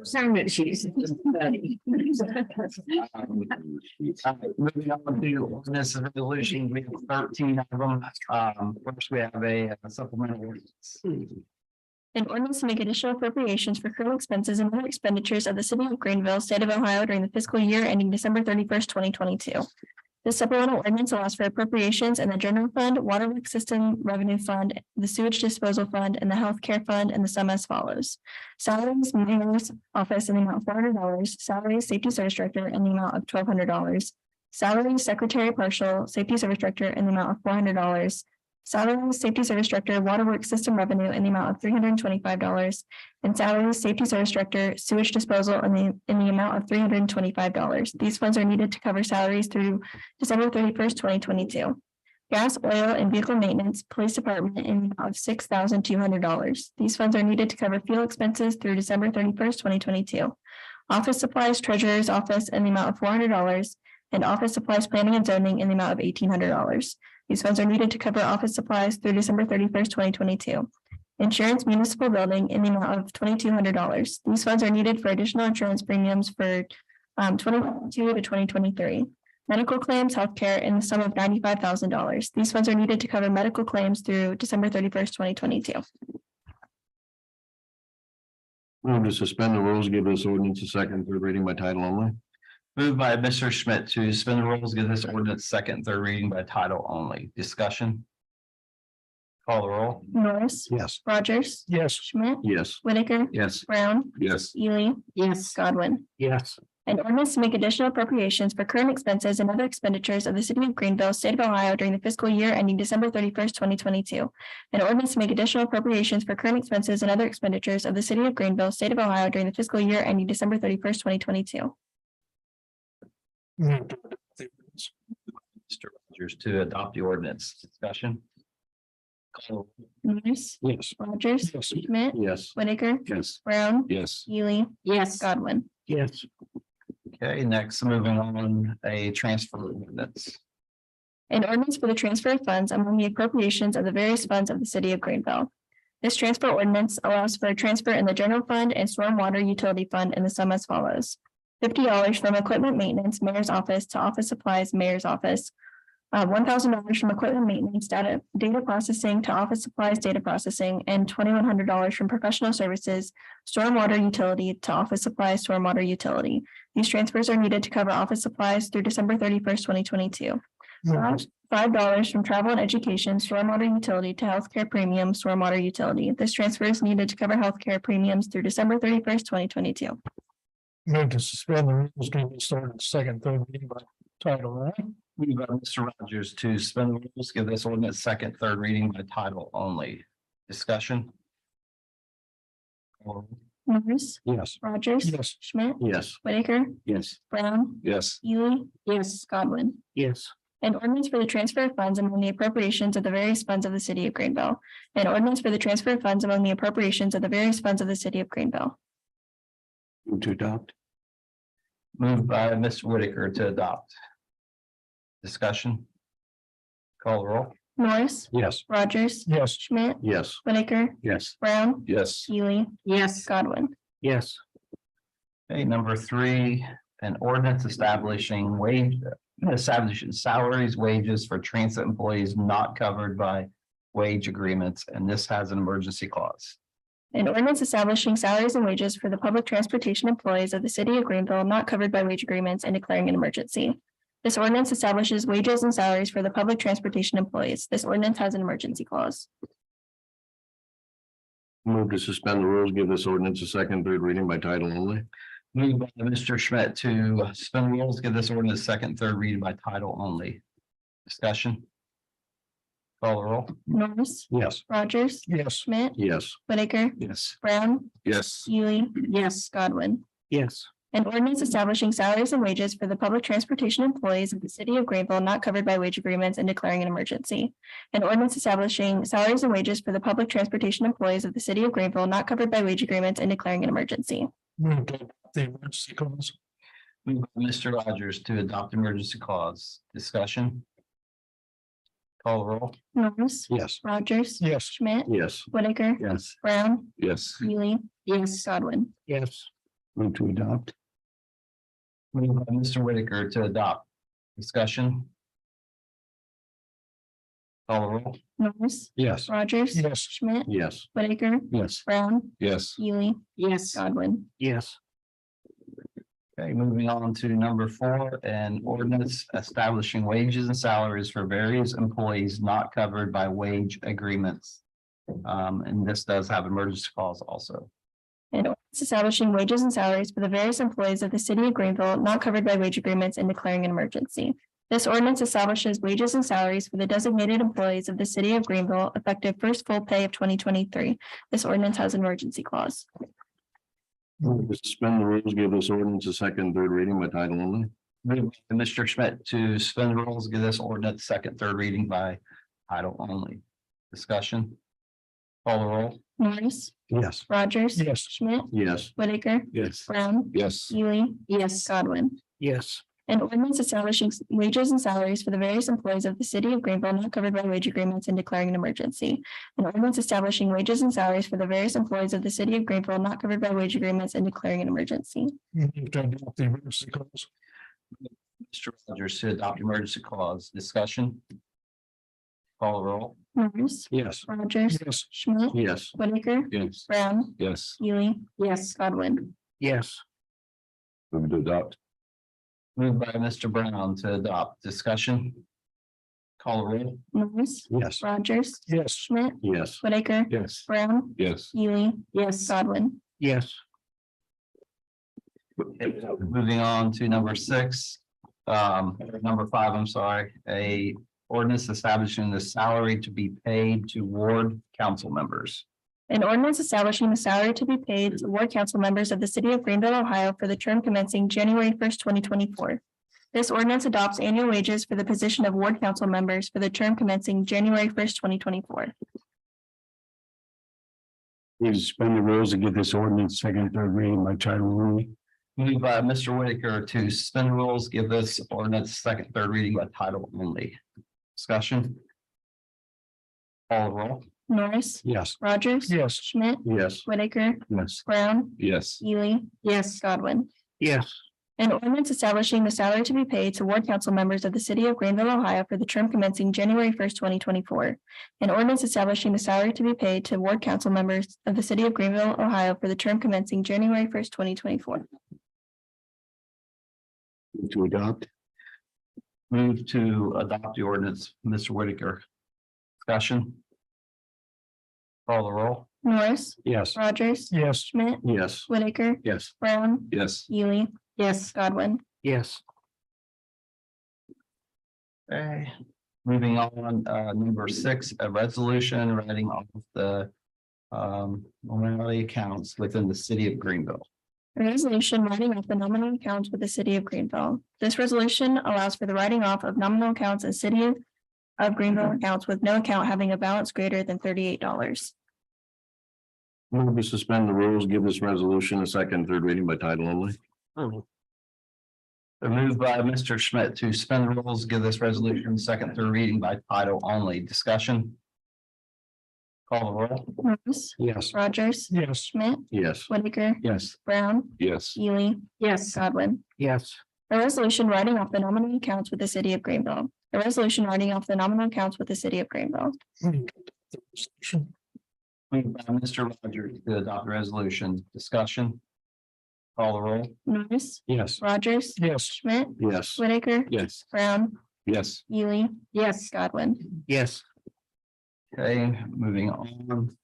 Assignment sheets. Moving on to ordinance and resolution, we have 13 of them. First, we have a supplemental ordinance. An ordinance to make additional appropriations for current expenses and other expenditures of the city of Greenville, state of Ohio during the fiscal year ending December 31st, 2022. This supplemental ordinance allows for appropriations in the general fund, water works system revenue fund, the sewage disposal fund, and the healthcare fund, and the sum as follows. Salaries, mayor's office in the amount of $400, salaries, safety service director in the amount of $1,200, salaries, secretary partial, safety service director in the amount of $400, salaries, safety service director, waterworks system revenue in the amount of $325, and salaries, safety service director, sewage disposal in the amount of $325. These funds are needed to cover salaries through December 31st, 2022. Gas, oil, and vehicle maintenance, police department in the amount of $6,200. These funds are needed to cover fuel expenses through December 31st, 2022. Office supplies, treasurer's office in the amount of $400, and office supplies, planning and zoning in the amount of $1,800. These funds are needed to cover office supplies through December 31st, 2022. Insurance municipal building in the amount of $2,200. These funds are needed for additional insurance premiums for 2022 to 2023. Medical claims, healthcare in the sum of $95,000. These funds are needed to cover medical claims through December 31st, 2022. Move to suspend the rules, give this ordinance a second, third reading by title only. Moved by Mr. Schmidt to suspend the rules, give this ordinance second and third reading by title only. Discussion. Call the roll. Norris. Yes. Rogers. Yes. Schmidt. Yes. Whitaker. Yes. Brown. Yes. Ely. Yes. Godwin. Yes. An ordinance to make additional appropriations for current expenses and other expenditures of the city of Greenville, state of Ohio during the fiscal year ending December 31st, 2022. An ordinance to make additional appropriations for current expenses and other expenditures of the city of Greenville, state of Ohio during the fiscal year ending December 31st, 2022. Rogers to adopt the ordinance. Discussion. Call Morris, Yes. Rogers, Yes. Schmidt, Yes. Whitaker, Yes. Brown, Yes. Ely, Yes. Godwin. Yes. Okay, next, moving on, a transfer ordinance. An ordinance for the transfer of funds among the appropriations of the various funds of the city of Greenville. This transfer ordinance allows for a transfer in the general fund and stormwater utility fund in the sum as follows. $50 from equipment maintenance, mayor's office, to office supplies, mayor's office. $1,000 from equipment maintenance, data processing, to office supplies, data processing, and $2,100 from professional services, stormwater utility, to office supplies, stormwater utility. These transfers are needed to cover office supplies through December 31st, 2022. $5 from travel and education, stormwater utility, to healthcare premium, stormwater utility. This transfer is needed to cover healthcare premiums through December 31st, 2022. Move to suspend the rules, give this ordinance second, third reading by title only. Moved by Mr. Rogers to suspend the rules, give this ordinance second, third reading by title only. Discussion. Morris, Yes. Rogers. Yes. Schmidt, Yes. Whitaker, Yes. Brown, Yes. Ely, Yes. Godwin. Yes. An ordinance for the transfer of funds among the appropriations of the various funds of the city of Greenville. An ordinance for the transfer of funds among the appropriations of the various funds of the city of Greenville. Move to adopt. Moved by Mr. Whitaker to adopt. Discussion. Call the roll. Morris, Yes. Rogers, Yes. Schmidt, Yes. Whitaker, Yes. Brown, Yes. Ely, Yes. Godwin. Yes. Okay, number 3, an ordinance establishing salaries, wages for transit employees not covered by wage agreements, and this has an emergency clause. An ordinance establishing salaries and wages for the public transportation employees of the city of Greenville not covered by wage agreements and declaring an emergency. This ordinance establishes wages and salaries for the public transportation employees. This ordinance has an emergency clause. Move to suspend the rules, give this ordinance a second, third reading by title only. Moved by Mr. Schmidt to suspend rules, give this ordinance second, third reading by title only. Discussion. Call the roll. Morris, Yes. Rogers, Yes. Schmidt, Yes. Whitaker, Yes. Brown, Yes. Ely, Yes. Godwin. Yes. An ordinance establishing salaries and wages for the public transportation employees of the city of Greenville not covered by wage agreements and declaring an emergency. An ordinance establishing salaries and wages for the public transportation employees of the city of Greenville not covered by wage agreements and declaring an emergency. Move to adopt the emergency clause. Moved by Mr. Rogers to adopt emergency clause. Discussion. Call the roll. Morris, Yes. Rogers, Yes. Schmidt, Yes. Whitaker, Yes. Brown, Yes. Ely, Yes. Godwin. Yes. Move to adopt. Moved by Mr. Whitaker to adopt. Discussion. Call the roll. Morris, Yes. Rogers, Yes. Schmidt, Yes. Whitaker, Yes. Brown, Yes. Ely, Yes. Godwin. Yes. Okay, moving on to number 4, an ordinance establishing wages and salaries for various employees not covered by wage agreements. And this does have emergency clause also. An ordinance establishing wages and salaries for the various employees of the city of Greenville not covered by wage agreements and declaring an emergency. This ordinance establishes wages and salaries for the designated employees of the city of Greenville effective first full pay of 2023. This ordinance has an emergency clause. Move to suspend the rules, give this ordinance a second, third reading by title only. Moved by Mr. Schmidt to suspend the rules, give this ordinance second, third reading by title only. Discussion. Call the roll. Morris, Yes. Rogers. Yes. Schmidt, Yes. Whitaker, Yes. Brown, Yes. Ely, Yes. Godwin. Yes. An ordinance establishing wages and salaries for the various employees of the city of Greenville not covered by wage agreements and declaring an emergency. An ordinance establishing wages and salaries for the various employees of the city of Greenville not covered by wage agreements and declaring an emergency. Move to adopt the emergency clause. Mr. Rogers to adopt emergency clause. Discussion. Call the roll. Morris, Yes. Rogers, Yes. Schmidt, Yes. Whitaker, Yes. Brown, Yes. Ely, Yes. Godwin. Yes. Move to adopt. Moved by Mr. Brown to adopt. Discussion. Call the roll. Morris, Yes. Rogers, Yes. Schmidt, Yes. Whitaker, Yes. Brown, Yes. Ely, Yes. Godwin. Yes. Moving on to number 6, number 5, I'm sorry, a ordinance establishing the salary to be paid to ward council members. An ordinance establishing the salary to be paid to ward council members of the city of Greenville, Ohio for the term commencing January 1st, 2024. This ordinance adopts annual wages for the position of ward council members for the term commencing January 1st, 2024. Need to suspend the rules and give this ordinance second and third reading by title only. Moved by Mr. Whitaker to suspend the rules, give this ordinance second, third reading by title only. Discussion. Call the roll. Norris, Yes. Rogers. Yes. Schmidt, Yes. Whitaker, Yes. Brown, Yes. Ely, yes, Godwin. Yes. An ordinance establishing the salary to be paid to ward council members of the city of Greenville, Ohio for the term commencing January 1st, 2024. An ordinance establishing the salary to be paid to ward council members of the city of Greenville, Ohio for the term commencing January 1st, 2024. Move to adopt. Move to adopt the ordinance, Mr. Whitaker. Discussion. Call the roll. Norris, Yes. Rogers, Yes. Schmidt, Yes. Whitaker, Yes. Brown, Yes. Ely, yes, Godwin. Yes. Okay, moving on, number 6, a resolution writing off the nominality accounts within the city of Greenville. A resolution writing off the nominal accounts with the city of Greenville. This resolution allows for the writing off of nominal accounts in city of Greenville accounts with no account having a balance greater than $38. Move to suspend the rules, give this resolution a second, third reading by title only. They're moved by Mr. Schmidt to suspend the rules, give this resolution second, third reading by title only. Discussion. Call the roll. Norris, Yes. Rogers, Yes. Schmidt, Yes. Whitaker, Yes. Brown, Yes. Ely, yes, Godwin. Yes. A resolution writing off the nominal accounts with the city of Greenville. A resolution writing off the nominal accounts with the city of Greenville. Resolution. Moved by Mr. Rogers to adopt the resolution. Discussion. Call the roll. Norris, Yes. Rogers, Yes. Schmidt, Yes. Whitaker, Yes. Brown, Yes. Ely, yes, Godwin. Yes. Okay, moving on.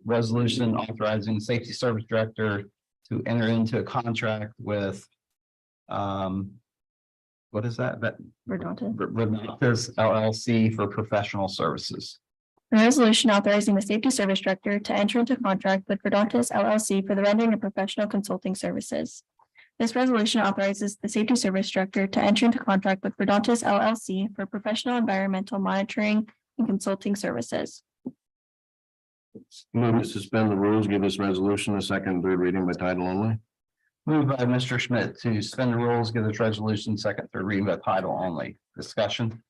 Resolution authorizing safety service director to enter into a contract with what is that? Renatus LLC for professional services. A resolution authorizing the safety service director to enter into contract with Verdontis LLC for the rendering of professional consulting services. This resolution authorizes the safety service director to enter into contract with Verdontis LLC for professional environmental monitoring and consulting services. Move to suspend the rules, give this resolution a second, third reading by title only. Moved by Mr. Schmidt to suspend the rules, give this resolution second, third reading by title only. Discussion.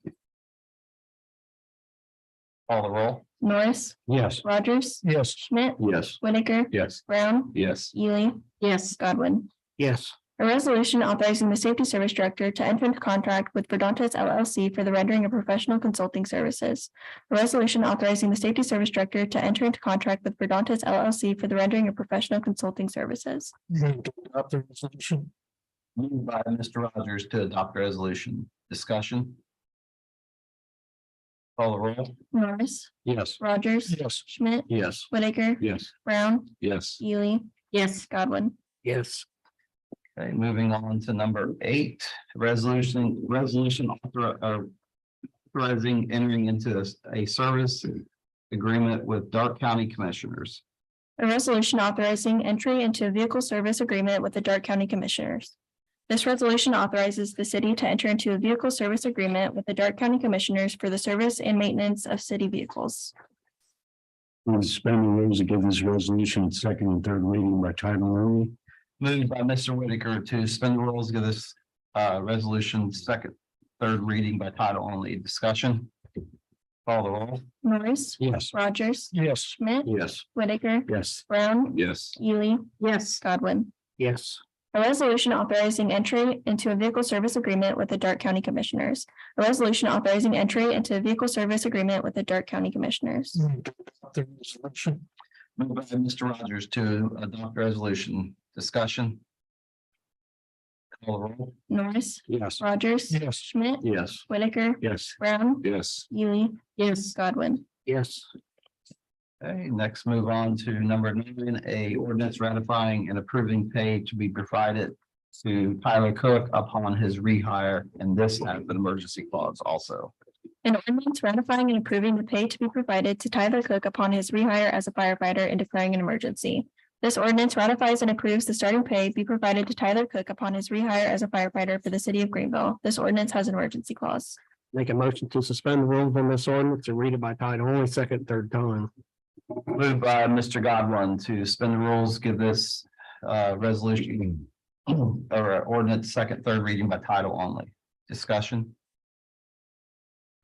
Call the roll. Norris, Yes. Rogers, Yes. Schmidt, Yes. Whitaker, Yes. Brown, Yes. Ely, yes, Godwin. Yes. A resolution authorizing the safety service director to enter into contract with Verdontis LLC for the rendering of professional consulting services. A resolution authorizing the safety service director to enter into contract with Verdontis LLC for the rendering of professional consulting services. Move to adopt the resolution. Moved by Mr. Rogers to adopt the resolution. Discussion. Call the roll. Norris, Yes. Rogers, Yes. Schmidt, Yes. Whitaker, Yes. Brown, Yes. Ely, yes, Godwin. Yes. Okay, moving on to number 8, resolution authorizing entering into a service agreement with Dark County Commissioners. A resolution authorizing entry into a vehicle service agreement with the Dark County Commissioners. This resolution authorizes the city to enter into a vehicle service agreement with the Dark County Commissioners for the service and maintenance of city vehicles. Move to suspend the rules and give this resolution second and third reading by title only. Moved by Mr. Whitaker to suspend the rules, give this resolution second, third reading by title only. Discussion. Call the roll. Norris, Yes. Rogers, Yes. Schmidt, Yes. Whitaker, Yes. Brown, Yes. Ely, yes, Godwin. Yes. A resolution authorizing entry into a vehicle service agreement with the Dark County Commissioners. A resolution authorizing entry into a vehicle service agreement with the Dark County Commissioners. Move to adopt the resolution. Moved by Mr. Rogers to adopt resolution. Discussion. Call the roll. Norris, Yes. Rogers, Yes. Schmidt, Yes. Whitaker, Yes. Brown, Yes. Ely, yes, Godwin. Yes. Okay, next move on to number 9, a ordinance ratifying and approving pay to be provided to Tyler Cook upon his rehire, and this has an emergency clause also. An ordinance ratifying and approving the pay to be provided to Tyler Cook upon his rehire as a firefighter and declaring an emergency. This ordinance ratifies and approves the starting pay be provided to Tyler Cook upon his rehire as a firefighter for the city of Greenville. This ordinance has an emergency clause. Make a motion to suspend the rules on this ordinance and read it by title only, second, third time. Moved by Mr. Godwin to suspend the rules, give this resolution or ordinance second, third reading by title only. Discussion.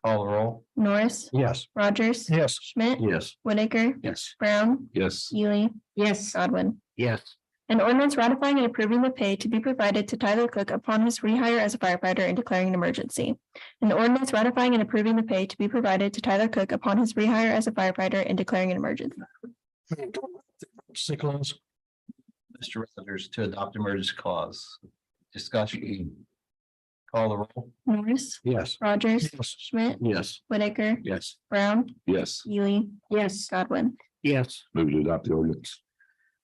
Call the roll. Norris, Yes. Rogers. Yes. Schmidt, Yes. Whitaker, Yes. Brown, Yes. Ely, Yes. Godwin. Yes. An ordinance ratifying and approving the pay to be provided to Tyler Cook upon his rehire as a firefighter and declaring an emergency. An ordinance ratifying and approving the pay to be provided to Tyler Cook upon his rehire as a firefighter and declaring an emergency. Emergency clause. Mr. Rogers to adopt emergency clause. Discussion. Call the roll. Norris, Yes. Rogers, Yes. Schmidt, Yes. Whitaker, Yes. Brown, Yes. Ely, Yes. Godwin. Yes. Move to adopt the ordinance.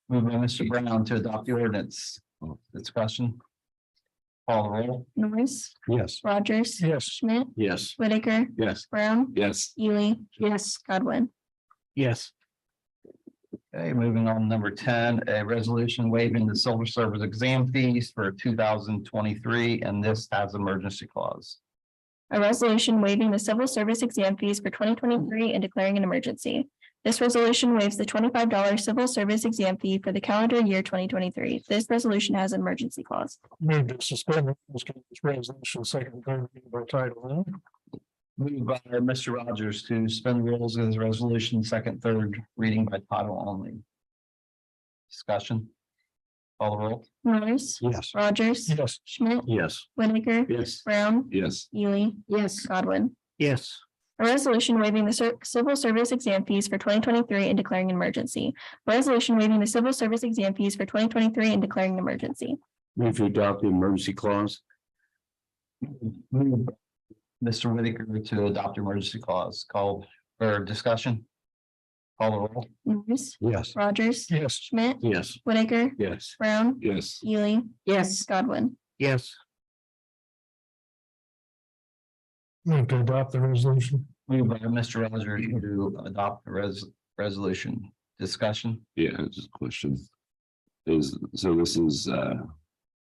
Moved by Mr. Brown to adopt the ordinance. Discussion. Call the roll. Norris, Yes. Rogers, Yes. Schmidt, Yes. Whitaker, Yes. Brown, Yes. Ely, Yes. Godwin. Yes. Okay, moving on, number 10, a resolution waiving the civil service exam fees for 2023, and this has emergency clause. A resolution waiving the civil service exam fees for 2023 and declaring an emergency. This resolution waives the $25 civil service exam fee for the calendar year 2023. This resolution has an emergency clause. Move to suspend the rules, give this resolution second, third reading by title only. Moved by Mr. Rogers to suspend the rules of this resolution, second, third reading by title only. Discussion. Call the roll. Norris, Yes. Rogers, Yes. Schmidt, Yes. Whitaker, Yes. Brown, Yes. Ely, Yes. Godwin. Yes. A resolution waiving the civil service exam fees for 2023 and declaring an emergency. A resolution waiving the civil service exam fees for 2023 and declaring an emergency. Move to adopt the emergency clause. Moved by Mr. Whitaker to adopt emergency clause. Called for discussion. Call the roll. Norris, Yes. Rogers, Yes. Schmidt, Yes. Whitaker, Yes. Brown, Yes. Ely, Yes. Godwin. Yes. Move to adopt the resolution. Moved by Mr. Rogers to adopt the resolution. Discussion. Yeah, it's just a question. So this is,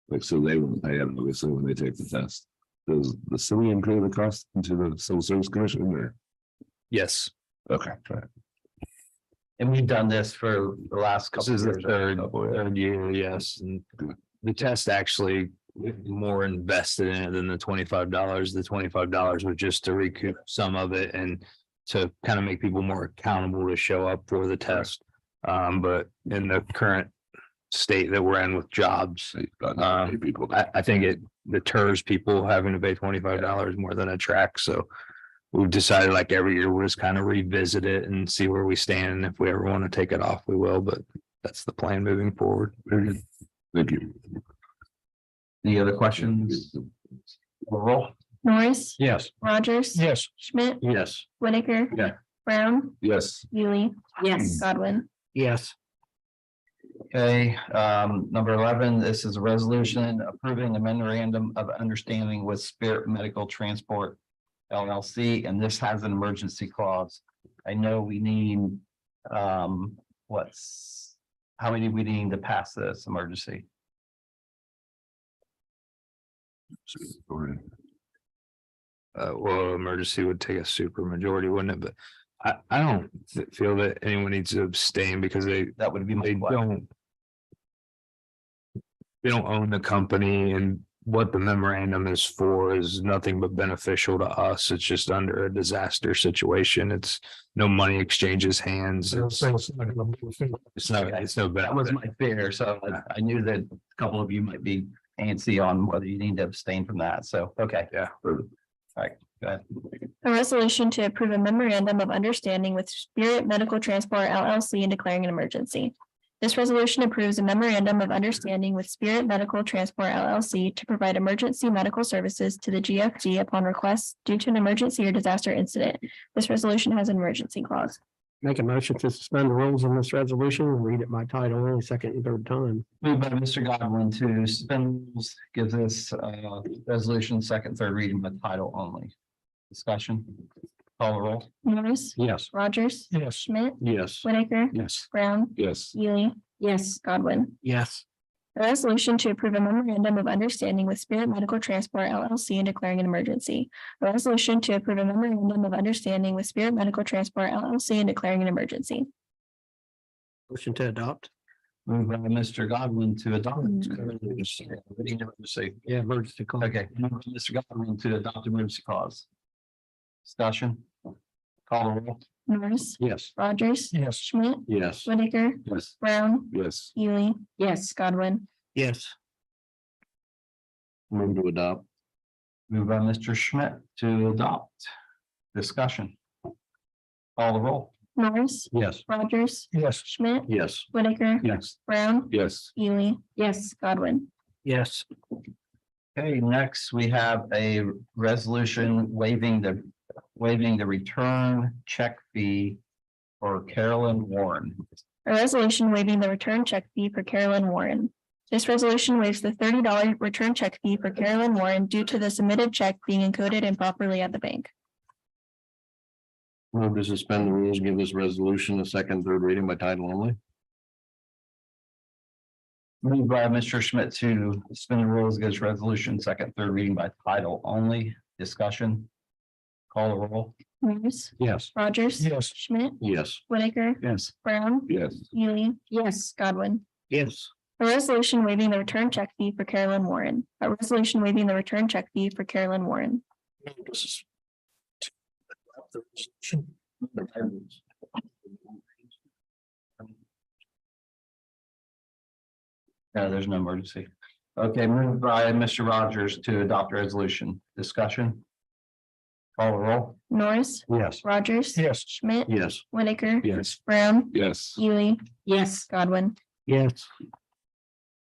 like, so they won't pay it, obviously, when they take the test. Does the city include the cost into the civil service commission or? Yes, Okay. And we've done this for the last this couple is of the years. third year, yes, and the test actually more invested in it than the $25. The $25 was just to recoup some of it and to kind of make people more accountable to show up for the test. But in the current state that we're in with jobs, People. I think it deters people having to pay $25 more than a track, so. We've decided like every year, we'll just kind of revisit it and see where we stand. And if we ever want to take it off, we will, but that's the plan moving forward. Thank you. Any other questions? Call the roll. Norris, Yes. Rogers, Yes. Schmidt, Yes. Whitaker, Yeah. Brown, Yes. Ely, Yes. Godwin. Yes. Okay, number 11, this is a resolution approving a memorandum of understanding with Spirit Medical Transport LLC, and this has an emergency clause. I know we need, how many we need to pass this emergency? Well, emergency would take a super majority, wouldn't it? But I don't feel that anyone needs to abstain because That would be my question. They don't own the company, and what the memorandum is for is nothing but beneficial to us. It's just under a disaster situation. It's no money exchanges hands. It's no That was benefit. my fear, so I knew that a couple of you might be antsy on whether you need to abstain from that, so, okay. Yeah. All right, go ahead. A resolution to approve a memorandum of understanding with Spirit Medical Transport LLC and declaring an emergency. This resolution approves a memorandum of understanding with Spirit Medical Transport LLC to provide emergency medical services to the GFG upon request due to an emergency or disaster incident. This resolution has an emergency clause. Make a motion to suspend the rules on this resolution and read it by title only, second and third time. Moved by Mr. Godwin to suspend rules, give this resolution second, third reading by title only. Discussion. Call the roll. Norris, Yes. Rogers, Yes. Schmidt, Yes. Whitaker, Yes. Brown, Yes. Ely, Yes. Godwin. Yes. A resolution to approve a memorandum of understanding with Spirit Medical Transport LLC and declaring an emergency. A resolution to approve a memorandum of understanding with Spirit Medical Transport LLC and declaring an emergency. Motion to adopt. Moved by Mr. Godwin to adopt. Yeah, emergency call. Okay, moved by Mr. Godwin to adopt emergency clause. Discussion. Call the roll. Norris, Yes. Rogers, Yes. Schmidt, Yes. Whitaker, Yes. Brown, Yes. Ely, Yes. Godwin. Yes. Move to adopt. Moved by Mr. Schmidt to adopt. Discussion. Call the roll. Norris, Yes. Rogers, Yes. Schmidt, Yes. Whitaker, Yes. Brown, Yes. Ely, Yes. Godwin. Yes. Okay, next we have a resolution waiving the return check fee for Carolyn Warren. A resolution waiving the return check fee for Carolyn Warren. This resolution waives the $30 return check fee for Carolyn Warren due to the submitted check being encoded improperly at the bank. Move to suspend the rules, give this resolution a second, third reading by title only. Moved by Mr. Schmidt to suspend the rules, gives resolution second, third reading by title only. Discussion. Call the roll. Norris, Yes. Rogers. Yes. Schmidt, Yes. Whitaker, Yes. Brown, Yes. Ely, Yes. Godwin. Yes. A resolution waiving the return check fee for Carolyn Warren. A resolution waiving the return check fee for Carolyn Warren. This is to adopt the resolution. No, there's no emergency. Okay, moved by Mr. Rogers to adopt resolution. Discussion. Call the roll. Norris, Yes. Rogers. Yes. Schmidt, Yes. Whitaker, Yes. Brown, Yes. Ely, Yes. Godwin. Yes.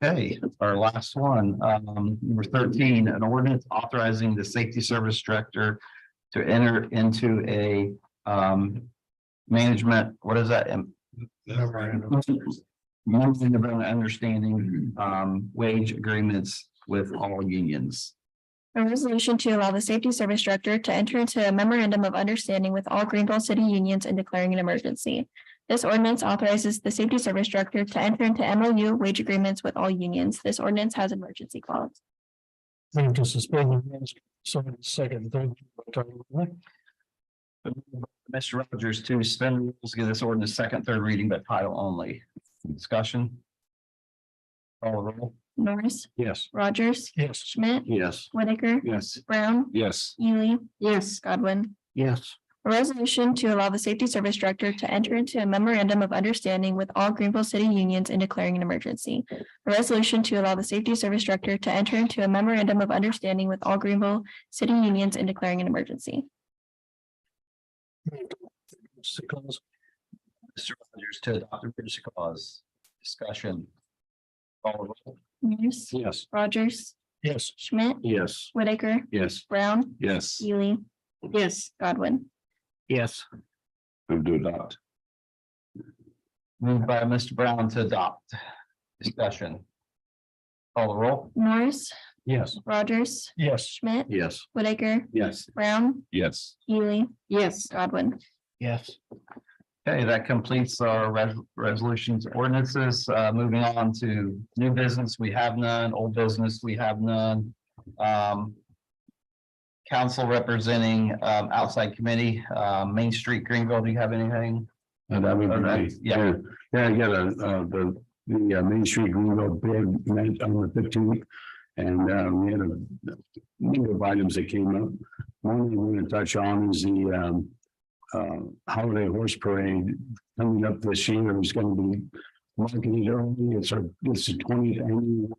Okay, our last one, number 13, an ordinance authorizing the safety service director to enter into a management, what is that? Memorandum of understanding, wage agreements with all unions. A resolution to allow the safety service director to enter into a memorandum of understanding with all Greenville city unions and declaring an emergency. This ordinance authorizes the safety service director to enter into MOU wage agreements with all unions. This ordinance has emergency clause. Move to suspend the rules. So second, third. by title only. Mr. Rogers to suspend the rules, give this ordinance second, third reading by title only. Discussion. Call the roll. Norris, Yes. Rogers, Yes. Schmidt, Yes. Whitaker, Yes. Brown, Yes. Ely, Yes. Godwin. Yes. A resolution to allow the safety service director to enter into a memorandum of understanding with all Greenville city unions and declaring an emergency. A resolution to allow the safety service director to enter into a memorandum of understanding with all Greenville city unions and declaring an emergency. Sickles. Mr. Rogers to adopt emergency clause. Discussion. Call the roll. Norris, Yes. Rogers, Yes. Schmidt, Yes. Whitaker, Yes. Brown, Yes. Ely, Yes. Godwin. Yes. Move to adopt. Moved by Mr. Brown to adopt. Discussion. Call the roll. Norris, Yes. Rogers, Yes. Schmidt, Yes. Whitaker, Yes. Brown, Yes. Ely, Yes. Godwin. Yes. Okay, that completes our resolutions ordinances. Moving on to new business, we have none. Old business, we have none. Council representing outside committee, Main Street Greenville, do you have anything? And that would be nice. Yeah. Yeah, I got the Main Street Greenville bid met on the 15th. And we had a number of items that came up. One we want to touch on is the holiday horse parade coming up this year. It's going to be marketed early. It's the 20th annual.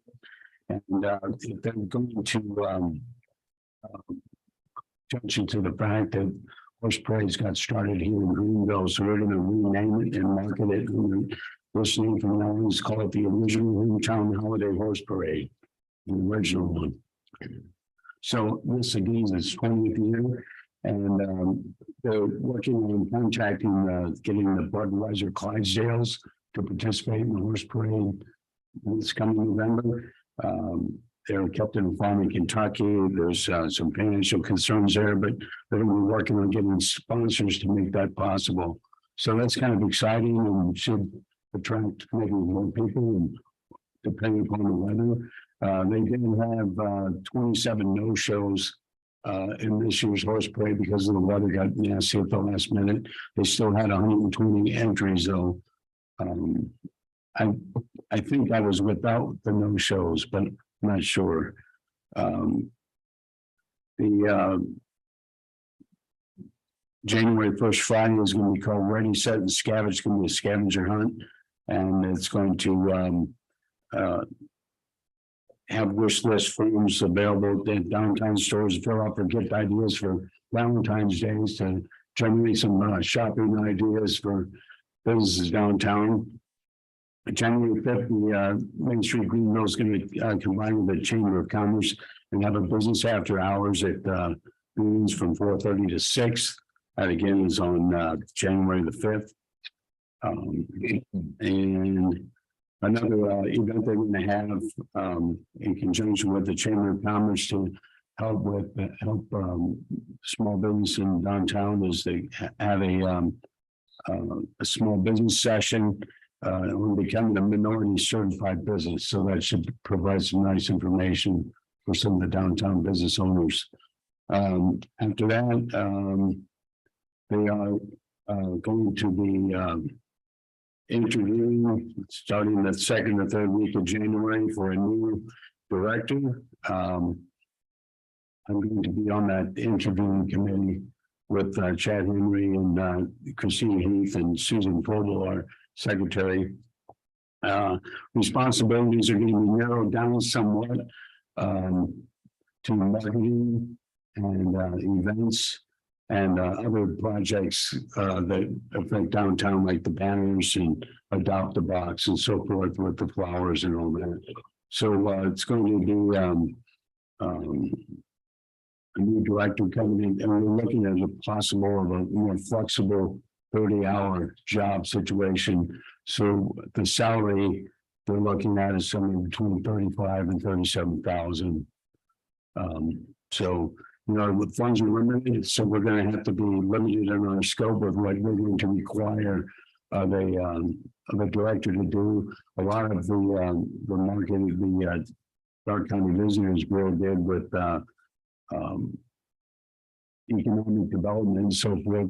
And if they're going to attention to the fact that horse parades got started here in Greenville, so we're going to rename it and market it. And this name from now on is call it the original Hometown Holiday Horse Parade, the original one. So this again is 20th year, and they're working on contacting, getting the Budweiser Clydesdales to participate in the horse parade this coming November. They're kept in a farm in Kentucky. There's some financial concerns there, but they're going to be working on getting sponsors to make that possible. So that's kind of exciting and should attract maybe more people and depending upon the weather. They did have 27 no-shows in this year's horse parade because of the weather got nasty at the last minute. They still had 120 entries though. I think I was without the no-shows, but I'm not sure. The January 1st Friday is going to be called Ready, Set, and Scavenge. It's going to be a scavenger hunt, and it's going to have wish list forms available in downtown stores to fill out for gift ideas for Valentine's Days to generate some shopping ideas for businesses downtown. January 5th, the Main Street Greenville is going to combine with the Chamber of Commerce and have a business after hours at meetings from 4:30 to 6. That again is on January the 5th. And another event they're going to have in conjunction with the Chamber of Commerce to help small business in downtown is they have a small business session on becoming a minority certified business. So that should provide some nice information for some of the downtown business owners. After that, they are going to be interviewing starting the second or third week of January for a new director. I'm going to be on that interviewing committee with Chad Henry and Christina Heath and Susan Vogel, our secretary. Responsibilities are going to be narrowed down somewhat to marketing and events and other projects that affect downtown, like the banners and adopt a box and so forth with the flowers and all that. So it's going to be a new director coming in, and we're looking at a possible of a more flexible 30-hour job situation. So the salary they're looking at is somewhere between 35 and 37,000. So, you know, the funds are limited, so we're going to have to be limited in our scope of what we're going to require of a director to do. A lot of the marketing, the Dark County Visitors Bureau did with economic development and so forth.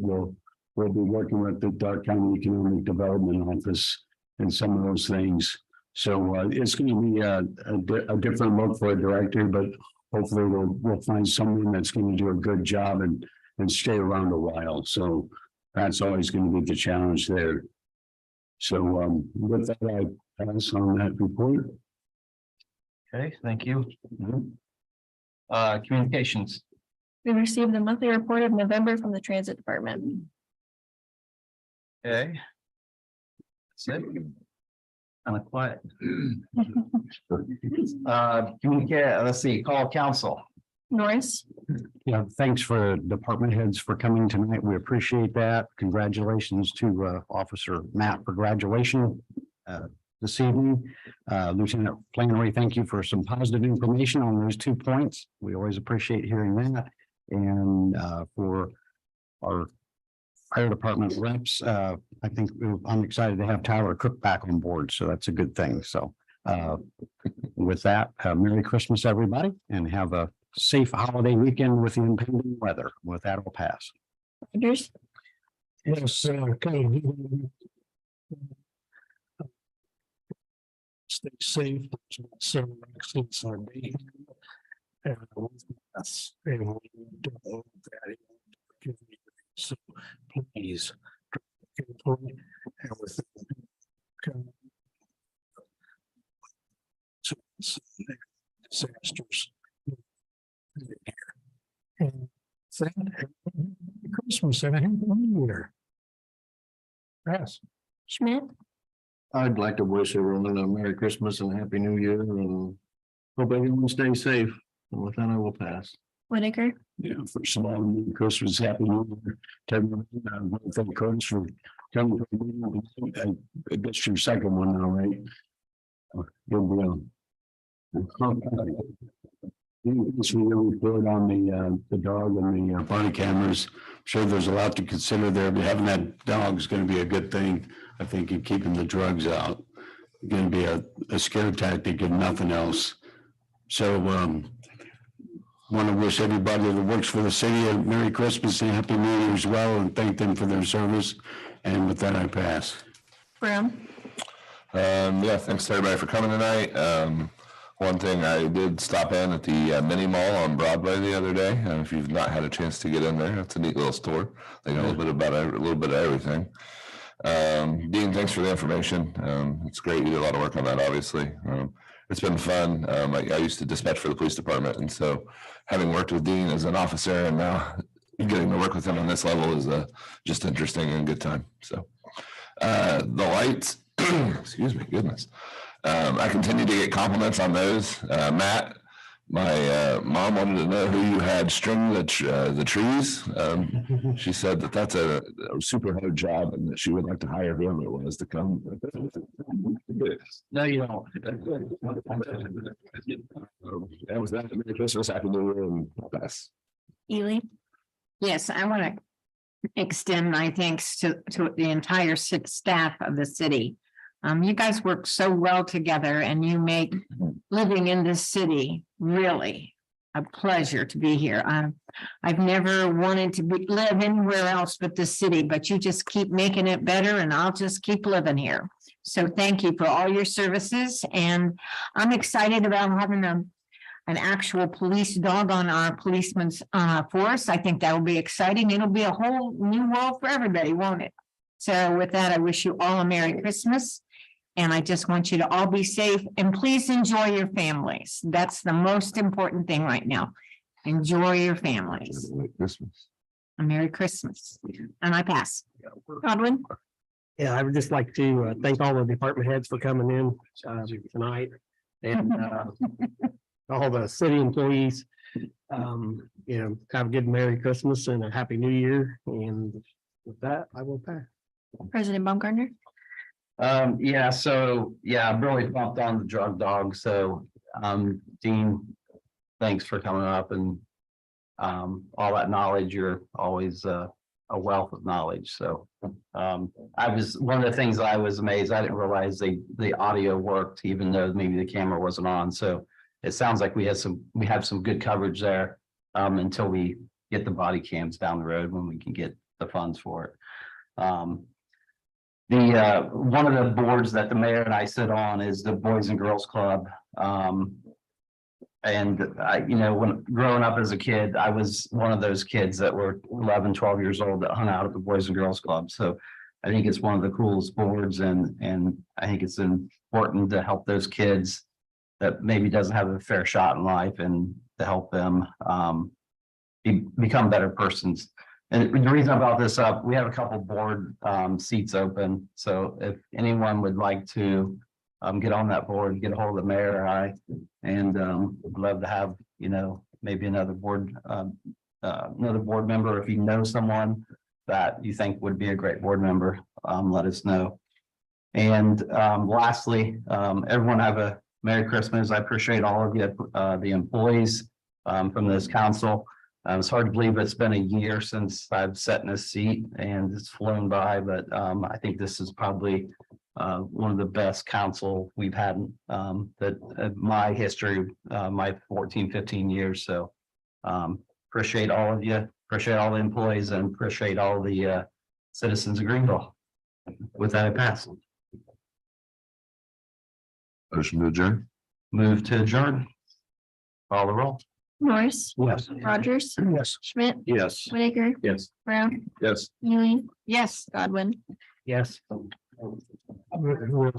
We'll be working with the Dark County Economic Development Office and some of those things. So it's going to be a different look for a director, but hopefully we'll find someone that's going to do a good job and stay around a while. So that's always going to be the challenge there. So with that, I pass on that report. Okay, thank you. Communications. We received the monthly report of November from the Transit Department. Okay. That's it. Kind of quiet. Communicate, let's see, call council. Norris, Yeah, thanks for department heads for coming tonight. We appreciate that. Congratulations to Officer Matt for graduation this evening. Lieutenant Flannery, thank you for some positive information on those 2 points. We always appreciate hearing that. And for our fire department reps, I think I'm excited to have Tyler Cook back on board, so that's a good thing. So with that, Merry Christmas, everybody, and have a safe holiday weekend with the impending weather. With that, I'll pass. Rogers, Yes, okay. Stay safe. So accidents are being. And that's. So please. And with. Disasters. And Christmas and a happy New Year. Yes. Schmidt, I'd like to wish everyone a Merry Christmas and a Happy New Year and hope everyone stays safe. And with that, I will pass. Whitaker, Yeah, first of all, Merry Christmas, Happy New Year to everyone. Thank Curtis for coming to the meeting. I guess your second one now, right? Good deal. Thanks for your report on the dog and the body cameras. I'm sure there's a lot to consider there, but having that dog is gonna be a good thing. I think in keeping the drugs out. Gonna be a scare tactic if nothing else. So, want to wish everybody that works for the city a Merry Christmas and Happy New Year as well, and thank them for their service. And with that, I pass. Brown, Yeah, thanks to everybody for coming tonight. One thing, I did stop in at the mini mall on Broadway the other day. If you've not had a chance to get in there, it's a neat little store. They got a little bit of everything. Dean, thanks for the information. It's great. You did a lot of work on that, obviously. It's been fun. I used to dispatch for the police department, and so having worked with Dean as an officer and now getting to work with him on this level is just interesting and a good time. So the lights, excuse me, goodness. I continue to get compliments on those. Matt, my mom wanted to know who you had string the trees. She said that that's a super hard job and that she would like to hire whoever it was to come. No, you don't. That was that. Merry Christmas, Happy New Year, and best. Ely, Yes, I want to extend my thanks to the entire staff of the city. You guys work so well together and you make living in this city really a pleasure to be here. I've never wanted to live anywhere else but this city, but you just keep making it better and I'll just keep living here. So thank you for all your services, and I'm excited about having an actual police dog on our policeman's force. I think that will be exciting. It'll be a whole new world for everybody, won't it? So with that, I wish you all a Merry Christmas. And I just want you to all be safe and please enjoy your families. That's the most important thing right now. Enjoy your families. Merry Christmas. A Merry Christmas. And I pass. Godwin, Yeah, I would just like to thank all the department heads for coming in tonight and all the city employees. Have a good Merry Christmas and a Happy New Year. And with that, I will pass. President Baumgartner. I'm really pumped on the drug dog. So, Dean, thanks for coming up and all that knowledge. You're always a wealth of knowledge. So, one of the things I was amazed. I didn't realize the audio worked, even though maybe the camera wasn't on. So it sounds like we have some good coverage there until we get the body cams down the road when we can get the funds for it. One of the boards that the mayor and I sit on is the Boys and Girls Club. And when growing up as a kid, I was one of those kids that were 11, 12 years old that hung out at the Boys and Girls Club. So I think it's one of the coolest boards, and I think it's important to help those kids that maybe doesn't have a fair shot in life and to help them become better persons. And the reason I brought this up, we have a couple board seats open. So if anyone would like to get on that board, get a hold of the mayor or I, and would love to have, maybe another board member. If you know someone that you think would be a great board member, let us know. And lastly, everyone have a Merry Christmas. I appreciate all of you, the employees from this council. It's hard to believe it's been a year since I've sat in a seat and it's flown by, but I think this is probably one of the best council we've had that my history, my 14, 15 years. So appreciate all of you, appreciate all the employees, and appreciate all the citizens of Greenville. With that, I pass. Motion to adjourn. Move to adjourn. Call the roll. Norris, Yes. Rogers, Yes. Schmidt, Yes. Whitaker, Yes. Brown, Yes. Ely, Yes. Godwin. Yes. Who else